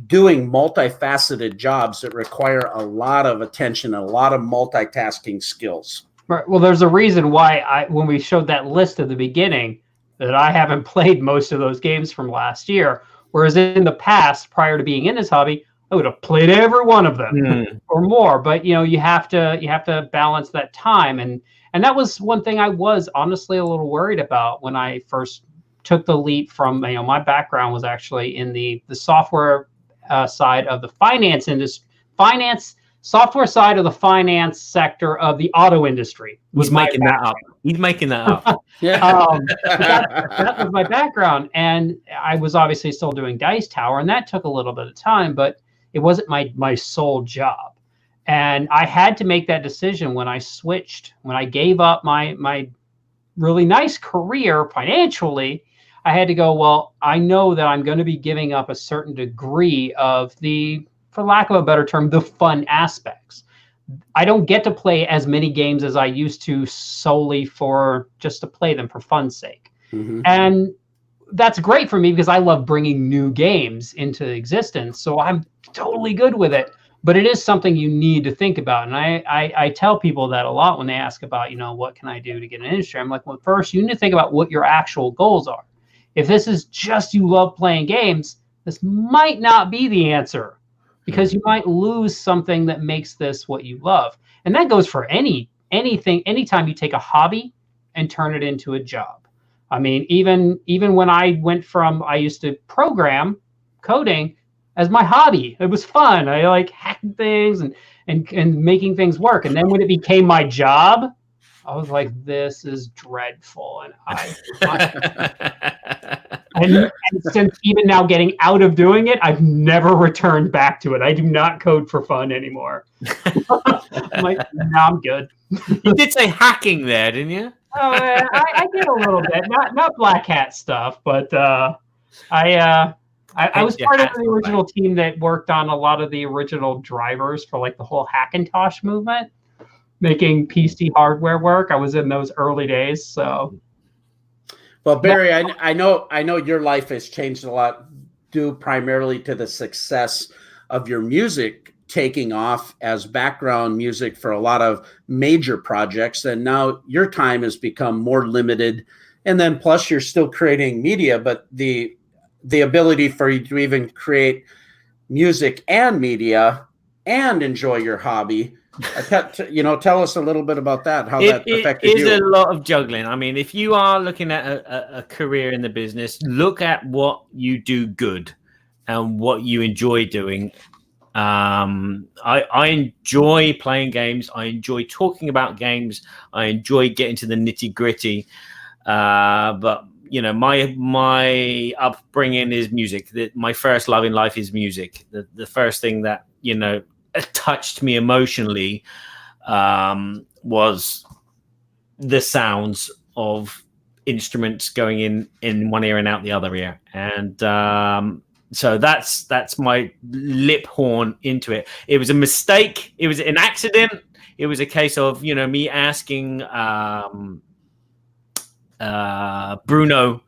doing multifaceted jobs that require a lot of attention and a lot of multitasking skills. Right. Well, there's a reason why when we showed that list at the beginning, that I haven't played most of those games from last year. Whereas in the past, prior to being in this hobby, I would have played every one of them or more. But you have to balance that time, and that was one thing I was honestly a little worried about when I first took the leap from my background was actually in the software side of the finance industry, software side of the finance sector of the auto industry. He's making that up. Yeah. That was my background. And I was obviously still doing Dice Tower, and that took a little bit of time, but it wasn't my sole job. And I had to make that decision when I switched, when I gave up my really nice career financially. I had to go, well, I know that I'm going to be giving up a certain degree of the, for lack of a better term, the fun aspects. I don't get to play as many games as I used to solely just to play them for fun's sake. Mm-hmm. And that's great for me because I love bringing new games into existence. So I'm totally good with it. But it is something you need to think about. And I tell people that a lot when they ask about, what can I do to get an industry? I'm like, well, first you need to think about what your actual goals are. If this is just you love playing games, this might not be the answer, because you might lose something that makes this what you love. And that goes for anything, anytime you take a hobby and turn it into a job. I mean, even when I used to program coding as my hobby. It was fun. I like hacking things and making things work. And then when it became my job, I was like, this is dreadful. And since even now getting out of doing it, I've never returned back to it. I do not code for fun anymore. I'm like, no, I'm good. You did say hacking there, didn't you? Oh, I did a little bit, not black hat stuff, but I was part of the original team that worked on a lot of the original drivers for like the whole Hackintosh movement, making PC hardware work. I was in those early days, so. Well, Barry, I know your life has changed a lot due primarily to the success of your music taking off as background music for a lot of major projects. And now your time has become more limited. And then plus you're still creating media, but the ability for you to even create music and media and enjoy your hobby. Tell us a little bit about that, how that affected you. It is a lot of juggling. I mean, if you are looking at a career in the business, look at what you do good and what you enjoy doing. I enjoy playing games. I enjoy talking about games. I enjoy getting to the nitty gritty. But my upbringing is music. My first love in life is music. The first thing that touched me emotionally was the sounds of instruments going in one ear and out the other ear, and so that's my lip horn into it. It was a mistake. It was an accident. It was a case of me asking Bruno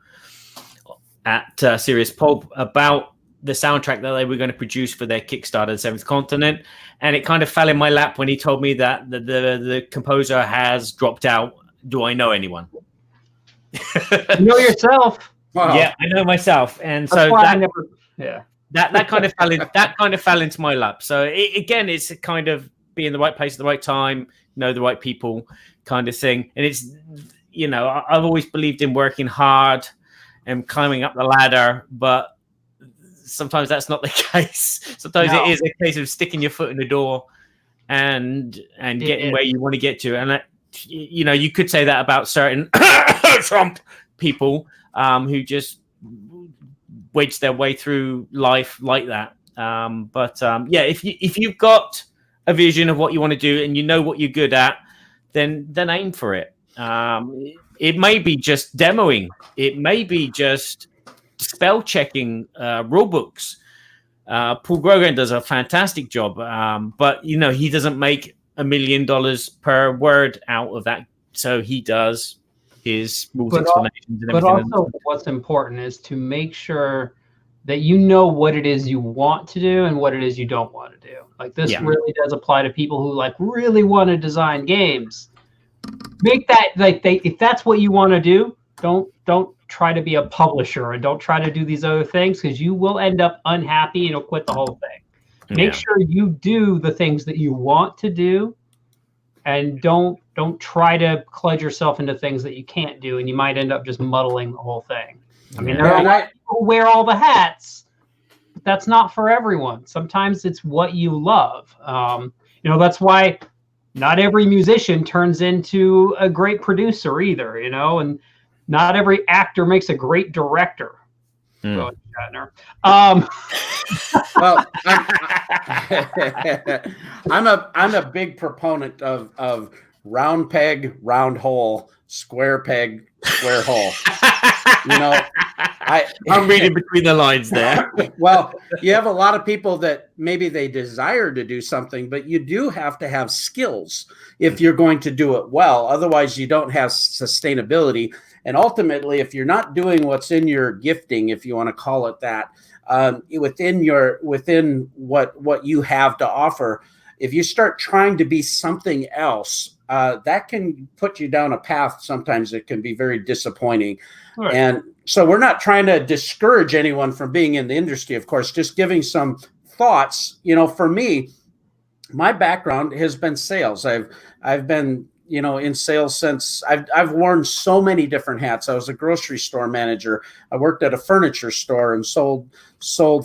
at Serious Pulp about the soundtrack that they were going to produce for their Kickstarter, The Seventh Continent, and it kind of fell in my lap when he told me that the composer has dropped out. Do I know anyone? You know yourself. Wow. Yeah, I know myself, and That's so that kind of fell into my lap. So it's a kind of be in the right place at the right time, know the right people, kind of thing. And it's I've always believed in working hard and climbing up the ladder, but sometimes that's not the case. Sometimes it is a case of sticking your foot in the door and getting where you want to get to. And you could say that about certain Trump people who just wedge their way through life like that. If you've got a vision of what you want to do and you know what you're good at, then aim for it. It may be just demoing. It may be just spell checking rule books. Paul Grogan does a fantastic job, but he doesn't make $1 million per word out of that. So he does his rules explanations and everything. But also, what's important is to make sure that you know what it is you want to do and what it is you don't want to do. Like this really does apply to people who really want to design games. Make that if that's what you want to do, don't try to be a publisher and don't try to do these other things, because you will end up unhappy and you'll quit the whole thing. Make sure you do the things that you want to do, and don't try to cludge yourself into things that you can't do, and you might end up just muddling the whole thing. I mean, there are people who wear all the hats, but that's not for everyone. Sometimes it's what you love. That's why not every musician turns into a great producer either, and not every actor makes a great director. Well, I'm a big proponent of round peg, round hole, square peg, square hole. I'm reading between the lines there. Well, you have a lot of people that maybe they desire to do something, but you do have to have skills if you're going to do it well. Otherwise, you don't have sustainability. And ultimately, if you're not doing what's in your gifting, if you want to call it that, within what you have to offer, if you start trying to be something else, that can put you down a path. Sometimes it can be very disappointing. Right. And so we're not trying to discourage anyone from being in the industry, of course, just giving some thoughts. For me, my background has been sales. I've been in sales since I've worn so many different hats. I was a grocery store manager. I worked at a furniture store and sold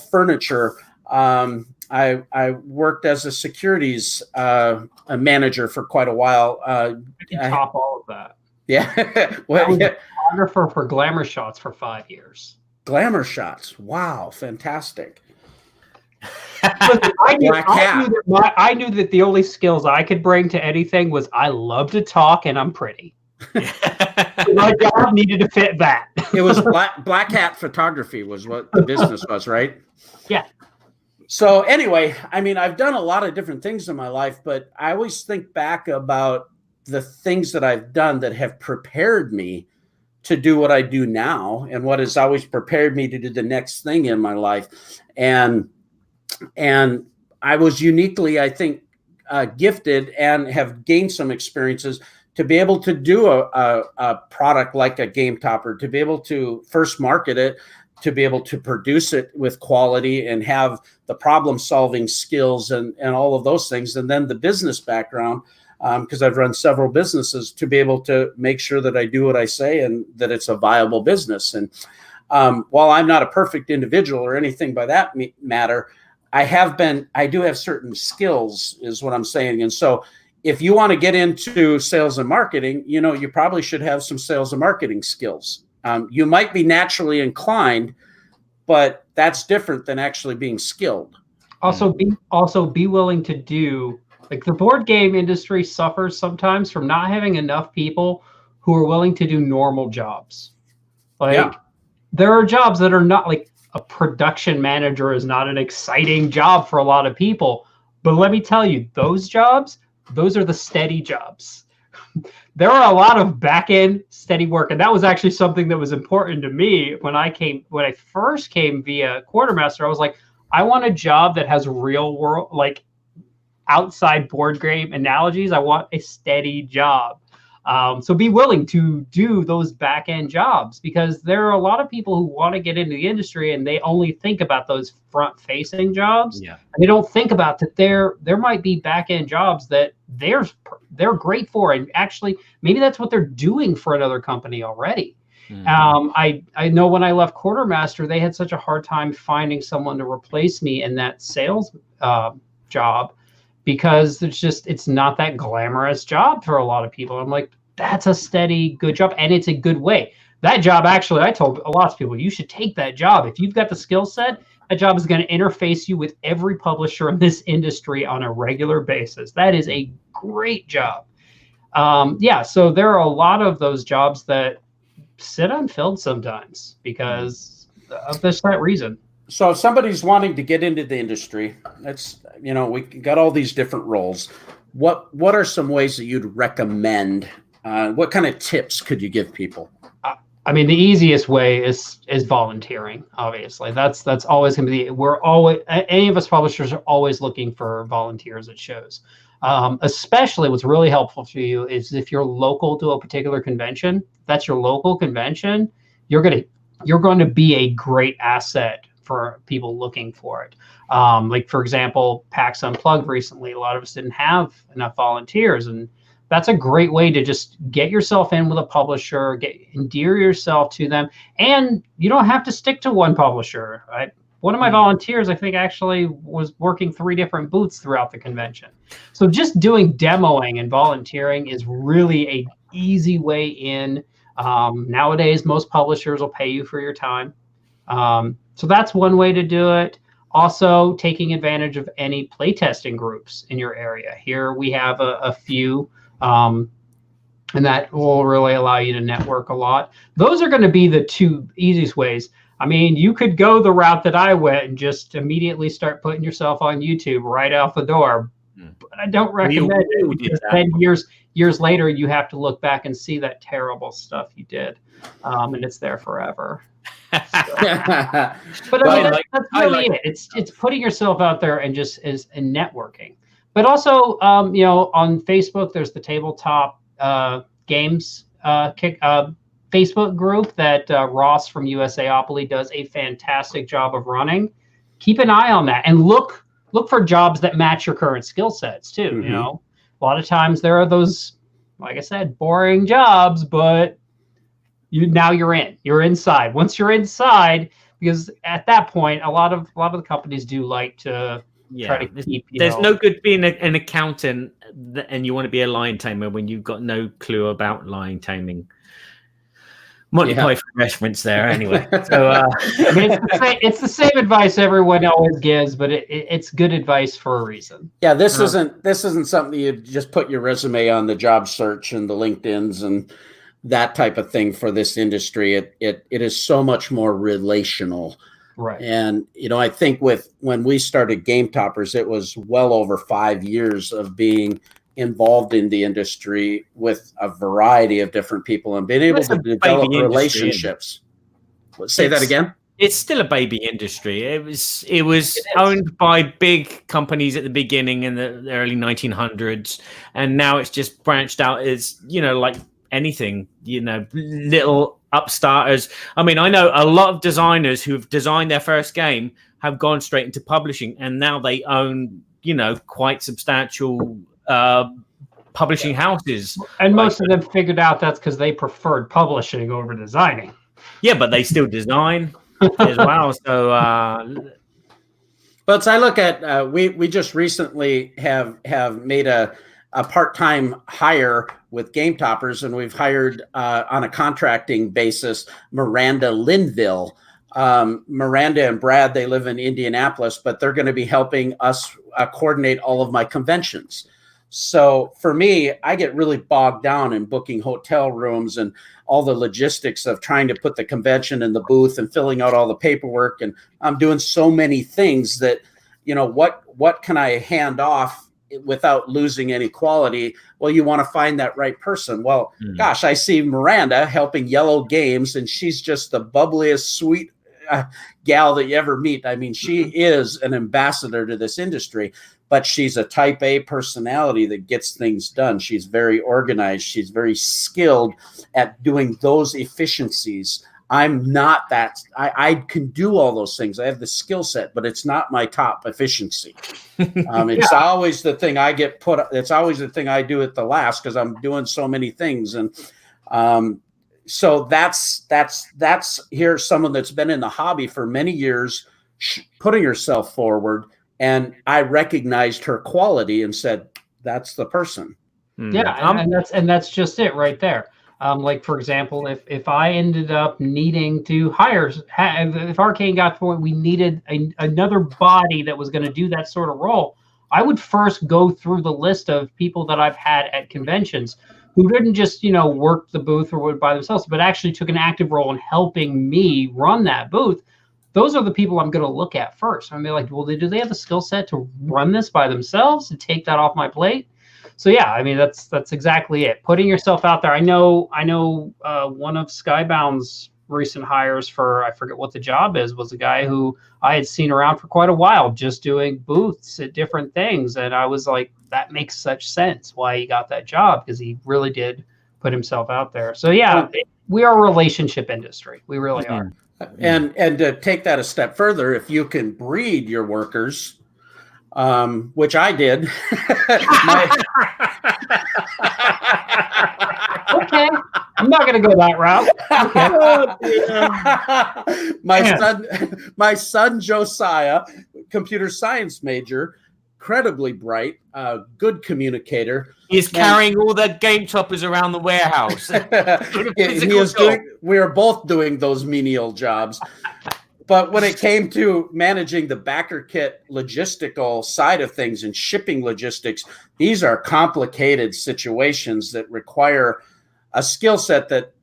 furniture. I worked as a securities a manager for quite a while. Top all of that. Yeah. Well, I was a photographer for Glamour Shots for 5 years. Glamour Shots. Wow. Fantastic. I knew that the only skills I could bring to anything was I love to talk and I'm pretty. My job needed to fit that. It was black hat photography was what the business was, right? Yeah. So anyway, I mean, I've done a lot of different things in my life, but I always think back about the things that I've done that have prepared me to do what I do now, and what has always prepared me to do the next thing in my life. And I was uniquely, I think, gifted and have gained some experiences to be able to do a product like a Game Topper, to be able to first market it, to be able to produce it with quality and have the problem solving skills and all of those things. And then the business background, because I've run several businesses, to be able to make sure that I do what I say and that it's a viable business. And while I'm not a perfect individual or anything by that matter, I do have certain skills is what I'm saying. And so if you want to get into sales and marketing, you probably should have some sales and marketing skills. You might be naturally inclined, but that's different than actually being skilled. Also be willing to do, like, the board game industry suffers sometimes from not having enough people who are willing to do normal jobs. There are jobs that are not, like, a production manager is not an exciting job for a lot of people. But let me tell you, those jobs, those are the steady jobs. There are a lot of back-end steady work. And that was actually something that was important to me when I first came via Quartermaster. I was like, I want a job that has real world, like, outside board game analogies. I want a steady job. So be willing to do those back-end jobs, because there are a lot of people who want to get into the industry and they only think about those front-facing jobs. Yeah. And they don't think about that there might be back-end jobs that they're great for, and actually maybe that's what they're doing for another company already. Mm-hmm. I know when I left Quartermaster, they had such a hard time finding someone to replace me in that sales job, because it's not that glamorous job for a lot of people. I'm like, that's a steady, good job, and it's a good way. That job, actually, I told a lot of people, you should take that job. If you've got the skill set, that job is going to interface you with every publisher in this industry on a regular basis. That is a great job. So there are a lot of those jobs that sit unfilled sometimes because of that reason. So if somebody's wanting to get into the industry, we got all these different roles. What are some ways that you'd recommend? What kind of tips could you give people? I mean, the easiest way is volunteering. Obviously, that's always going to be. Any of us publishers are always looking for volunteers at shows. Especially, what's really helpful for you is if you're local to a particular convention. If that's your local convention, you're going to be a great asset for people looking for it. Like, for example, PAX Unplugged recently, a lot of us didn't have enough volunteers, and that's a great way to just get yourself in with a publisher, endear yourself to them, and you don't have to stick to one publisher. One of my volunteers, I think, actually was working 3 different booths throughout the convention. So just doing demoing and volunteering is really an easy way in. Nowadays, most publishers will pay you for your time. So that's one way to do it. Also, taking advantage of any playtesting groups in your area. Here we have a few, and that will really allow you to network a lot. Those are going to be the 2 easiest ways. I mean, you could go the route that I went and just immediately start putting yourself on YouTube right off the door. But I don't recommend it, because then years later, you have to look back and see that terrible stuff you did, and it's there forever. But I mean, that's really it. It's putting yourself out there and just and networking. But also, on Facebook, there's the Tabletop Games Facebook group that Ross from USAopoly does a fantastic job of running. Keep an eye on that and look for jobs that match your current skill sets too. Mm-hmm. A lot of times there are those like I said, boring jobs, but you're inside. Once you're inside, because at that point, a lot of the companies do like to try to keep. There's no good being an accountant and you want to be a lion tamer when you've got no clue about lion taming. Monty Python reference there, anyway. So I mean, it's the same advice everyone always gives, but it's good advice for a reason. Yeah, this isn't something you just put your resume on the job search and the LinkedIn's and that type of thing for this industry. It is so much more relational. Right. And, I think when we started Game Toppers, it was well over 5 years of being involved in the industry with a variety of different people and being able to develop relationships. Say that again? It's still a baby industry. It was owned by big companies at the beginning in the early 1900s. And now it's just branched out as, like anything, little upstarters. I mean, I know a lot of designers who've designed their first game have gone straight into publishing, and now they own, quite substantial publishing houses. And most of them figured out that's because they preferred publishing over designing. Yeah, but they still design as well. So, but I look at we just recently have made a part-time hire with Game Toppers, and we've hired on a contracting basis Miranda Linville. Miranda and Brad, they live in Indianapolis, but they're going to be helping us coordinate all of my conventions. So for me, I get really bogged down in booking hotel rooms and all the logistics of trying to put the convention in the booth and filling out all the paperwork. And I'm doing so many things that, what can I hand off without losing any quality? Well, you want to find that right person. Well, gosh, I see Miranda helping Yellow Games, and she's just the bubbliest, sweet gal that you ever meet. I mean, she is an ambassador to this industry, but she's a type A personality that gets things done. She's very organized. She's very skilled at doing those efficiencies. I'm not that. I can do all those things. I have the skill set, but it's not my top efficiency. It's always the thing I get put. It's always the thing I do at the last because I'm doing so many things. And so that's here's someone that's been in the hobby for many years, putting herself forward. And I recognized her quality and said, "That's the person." Yeah, and that's just it right there. Like, for example, if I ended up needing to hire, if Arcane got to the point we needed another body that was going to do that sort of role, I would first go through the list of people that I've had at conventions who didn't just, work the booth or by themselves, but actually took an active role in helping me run that booth. Those are the people I'm going to look at first. I'm like, well, do they have the skill set to run this by themselves and take that off my plate? So yeah, I mean that's exactly it. Putting yourself out there. I know. One of Skybound's recent hires for, I forget what the job is, was a guy who I had seen around for quite a while, just doing booths at different things, and I was like, that makes such sense why he got that job, because he really did put himself out there. So yeah, we are a relationship industry. We really are. And to take that a step further, if you can breed your workers, which I did. Okay, I'm not going to go that route. Okay. My son Josiah, computer science major, incredibly bright, good communicator. He's carrying all the Game Toppers around the warehouse. We are both doing those menial jobs. But when it came to managing the backer kit logistical side of things and shipping logistics, these are complicated situations that require a skill set that,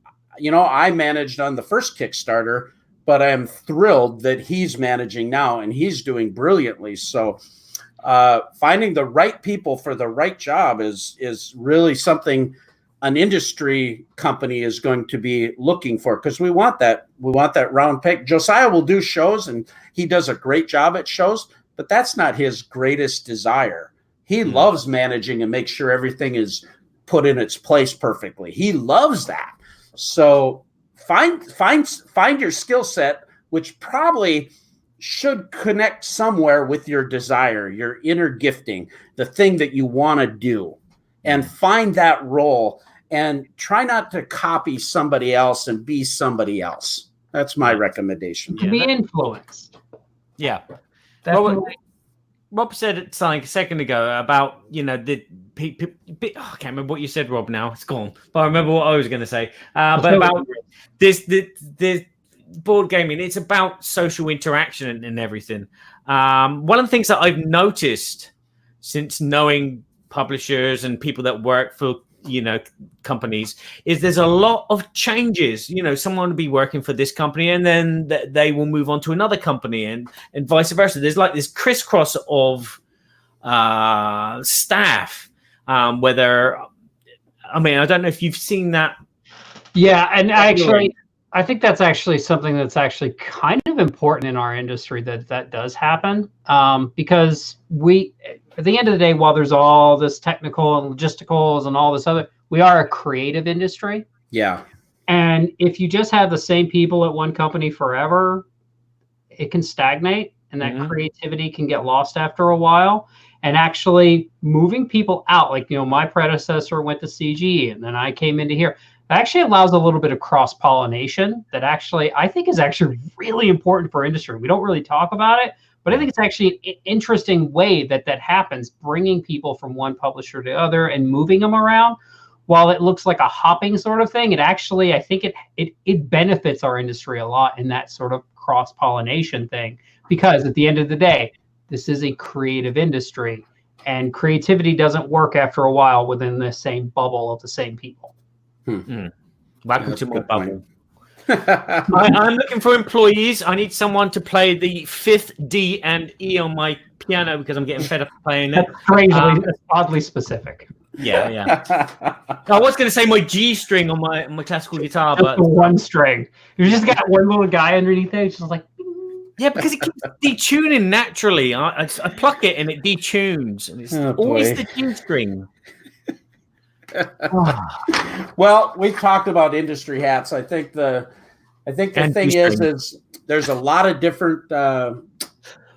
I managed on the first Kickstarter, but I'm thrilled that he's managing now, and he's doing brilliantly. So finding the right people for the right job is really something an industry company is going to be looking for, because we want that round peg. Josiah will do shows, and he does a great job at shows, but that's not his greatest desire. He loves managing and make sure everything is put in its place perfectly. He loves that. So find your skill set, which probably should connect somewhere with your desire, your inner gifting, the thing that you want to do. and find that role and try not to copy somebody else and be somebody else. That's my recommendation. To be influenced. Yeah. Definitely. Rob said something a second ago about, the people. I can't remember what you said, Rob, now. It's gone. But I remember what I was going to say. But about this board gaming, it's about social interaction and everything. One of the things that I've noticed since knowing publishers and people that work for, companies, is there's a lot of changes. Someone will be working for this company and then they will move on to another company and vice versa. There's like this crisscross of staff, I don't know if you've seen that. Yeah, and actually, I think that's actually something that's actually kind of important in our industry that does happen, because we, at the end of the day, while there's all this technical and logisticals and all this other, we are a creative industry. Yeah. And if you just have the same people at one company forever, it can stagnate, and that creativity can get lost after a while. And actually moving people out, like, my predecessor went to CG and then I came into here. That actually allows a little bit of cross-pollination that actually I think is actually really important for industry. We don't really talk about it, but I think it's actually an interesting way that happens, bringing people from one publisher to the other and moving them around. While it looks like a hopping sort of thing, it actually, I think it benefits our industry a lot in that sort of cross-pollination thing, because at the end of the day, this is a creative industry, and creativity doesn't work after a while within the same bubble of the same people. Welcome to my bubble. I'm looking for employees. I need someone to play the fifth D and E on my piano because I'm getting fed up playing it. That's strangely, oddly specific. Yeah. I was going to say my G string on my classical guitar, just but the one string. You just got one little guy underneath there, just like. Yeah, because it keeps detuning naturally. I pluck it and it detunes, and it's always the G string. Well, we talked about industry hats. I think the thing is there's a lot of different, a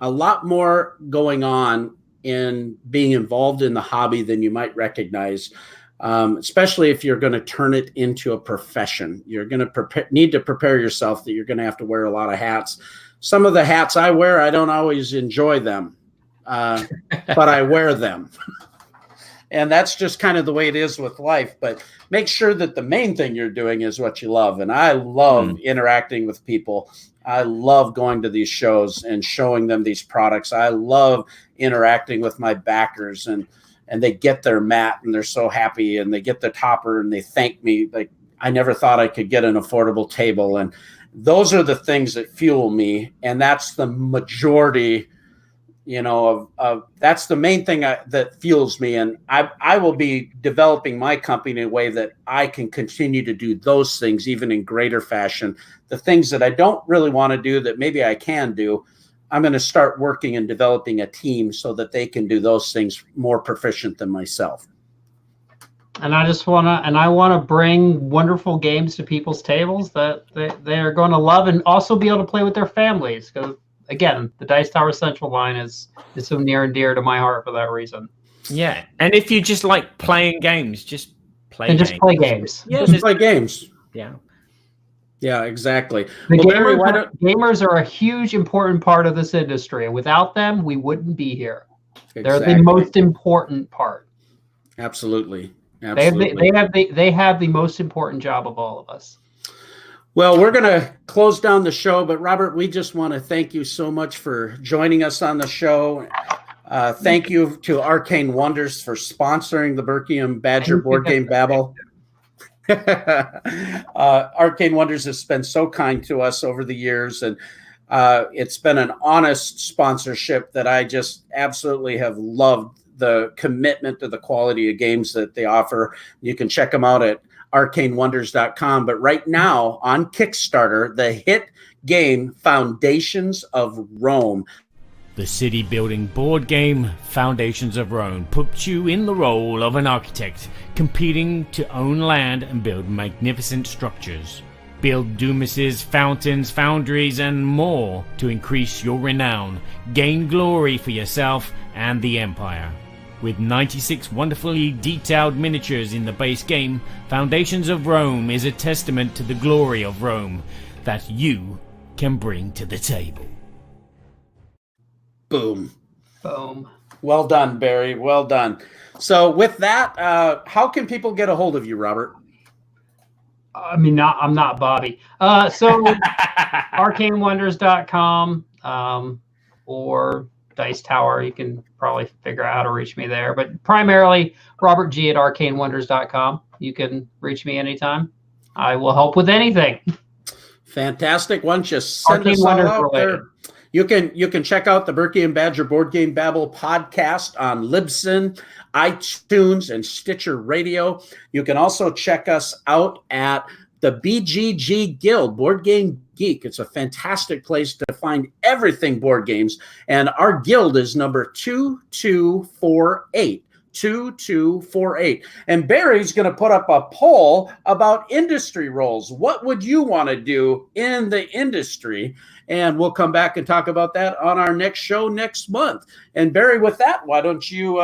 lot more going on in being involved in the hobby than you might recognize. Especially if you're going to turn it into a profession, you're going to need to prepare yourself that you're going to have to wear a lot of hats. Some of the hats I wear, I don't always enjoy them, but I wear them. And that's just kind of the way it is with life. But make sure that the main thing you're doing is what you love. And I love interacting with people. I love going to these shows and showing them these products. I love interacting with my backers, and they get their mat and they're so happy, and they get the topper and they thank me. Like, I never thought I could get an affordable table. And those are the things that fuel me. And that's the majority, of that's the main thing that fuels me. And I will be developing my company in a way that I can continue to do those things even in greater fashion. The things that I don't really want to do that maybe I can do, I'm going to start working and developing a team so that they can do those things more proficient than myself. And I want to bring wonderful games to people's tables that they are going to love, and also be able to play with their families. Because again, the Dice Tower Central line is so near and dear to my heart for that reason. Yeah, and if you just like playing games, just play and games. Just play games. Yeah, just play games. Yeah. Yeah, exactly. Gamers are a huge, important part of this industry, and without them, we wouldn't be here. Exactly. They're the most important part. Absolutely. They have the most important job of all of us. Well, we're going to close down the show, but Robert, we just want to thank you so much for joining us on the show. Thank you to Arcane Wonders for sponsoring the Berkey and Badger board game Babble. Arcane Wonders has been so kind to us over the years, and it's been an honest sponsorship that I just absolutely have loved. The commitment to the quality of games that they offer. You can check them out at arcanewonders.com. But right now on Kickstarter, the hit game Foundations of Rome. The city-building board game Foundations of Rome puts you in the role of an architect, competing to own land and build magnificent structures. Build doomises, fountains, foundries, and more to increase your renown, gain glory for yourself and the Empire. With 96 wonderfully detailed miniatures in the base game, Foundations of Rome is a testament to the glory of Rome that you can bring to the table. Boom. Boom. Well done, Barry. Well done. So with that, how can people get a hold of you, Robert? I mean, I'm not Bobby. So arcanewonders.com or Dice Tower. You can probably figure out how to reach me there. But primarily, Robert G at arcanewonders.com. You can reach me anytime. I will help with anything. Fantastic. Why don't you send Arcane us all Wonders out related. there? You can check out the Berkey and Badger Board Game Babble podcast on Libsyn, iTunes, and Stitcher Radio. You can also check us out at the BGG Guild, Board Game Geek. It's a fantastic place to find everything board games. And our guild is number 2248. 2248. And Barry's going to put up a poll about industry roles. What would you want to do in the industry? And we'll come back and talk about that on our next show next month. And Barry, with that, why don't you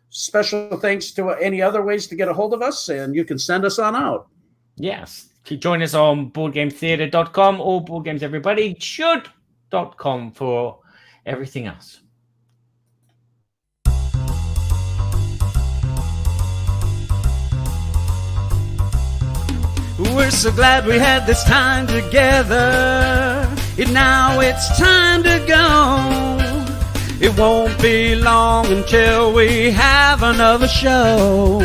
special thanks to any other ways to get a hold of us, and you can send us on out. Yes. Join us on boardgametheatre.com or boardgameseverybodyshould.com for everything else. We're so glad we had this time together. Now it's time to go. It won't be long until we have another show.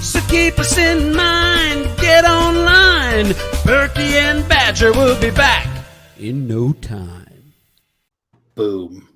So keep us in mind, get online. Berkey and Badger will be back in no time. Boom.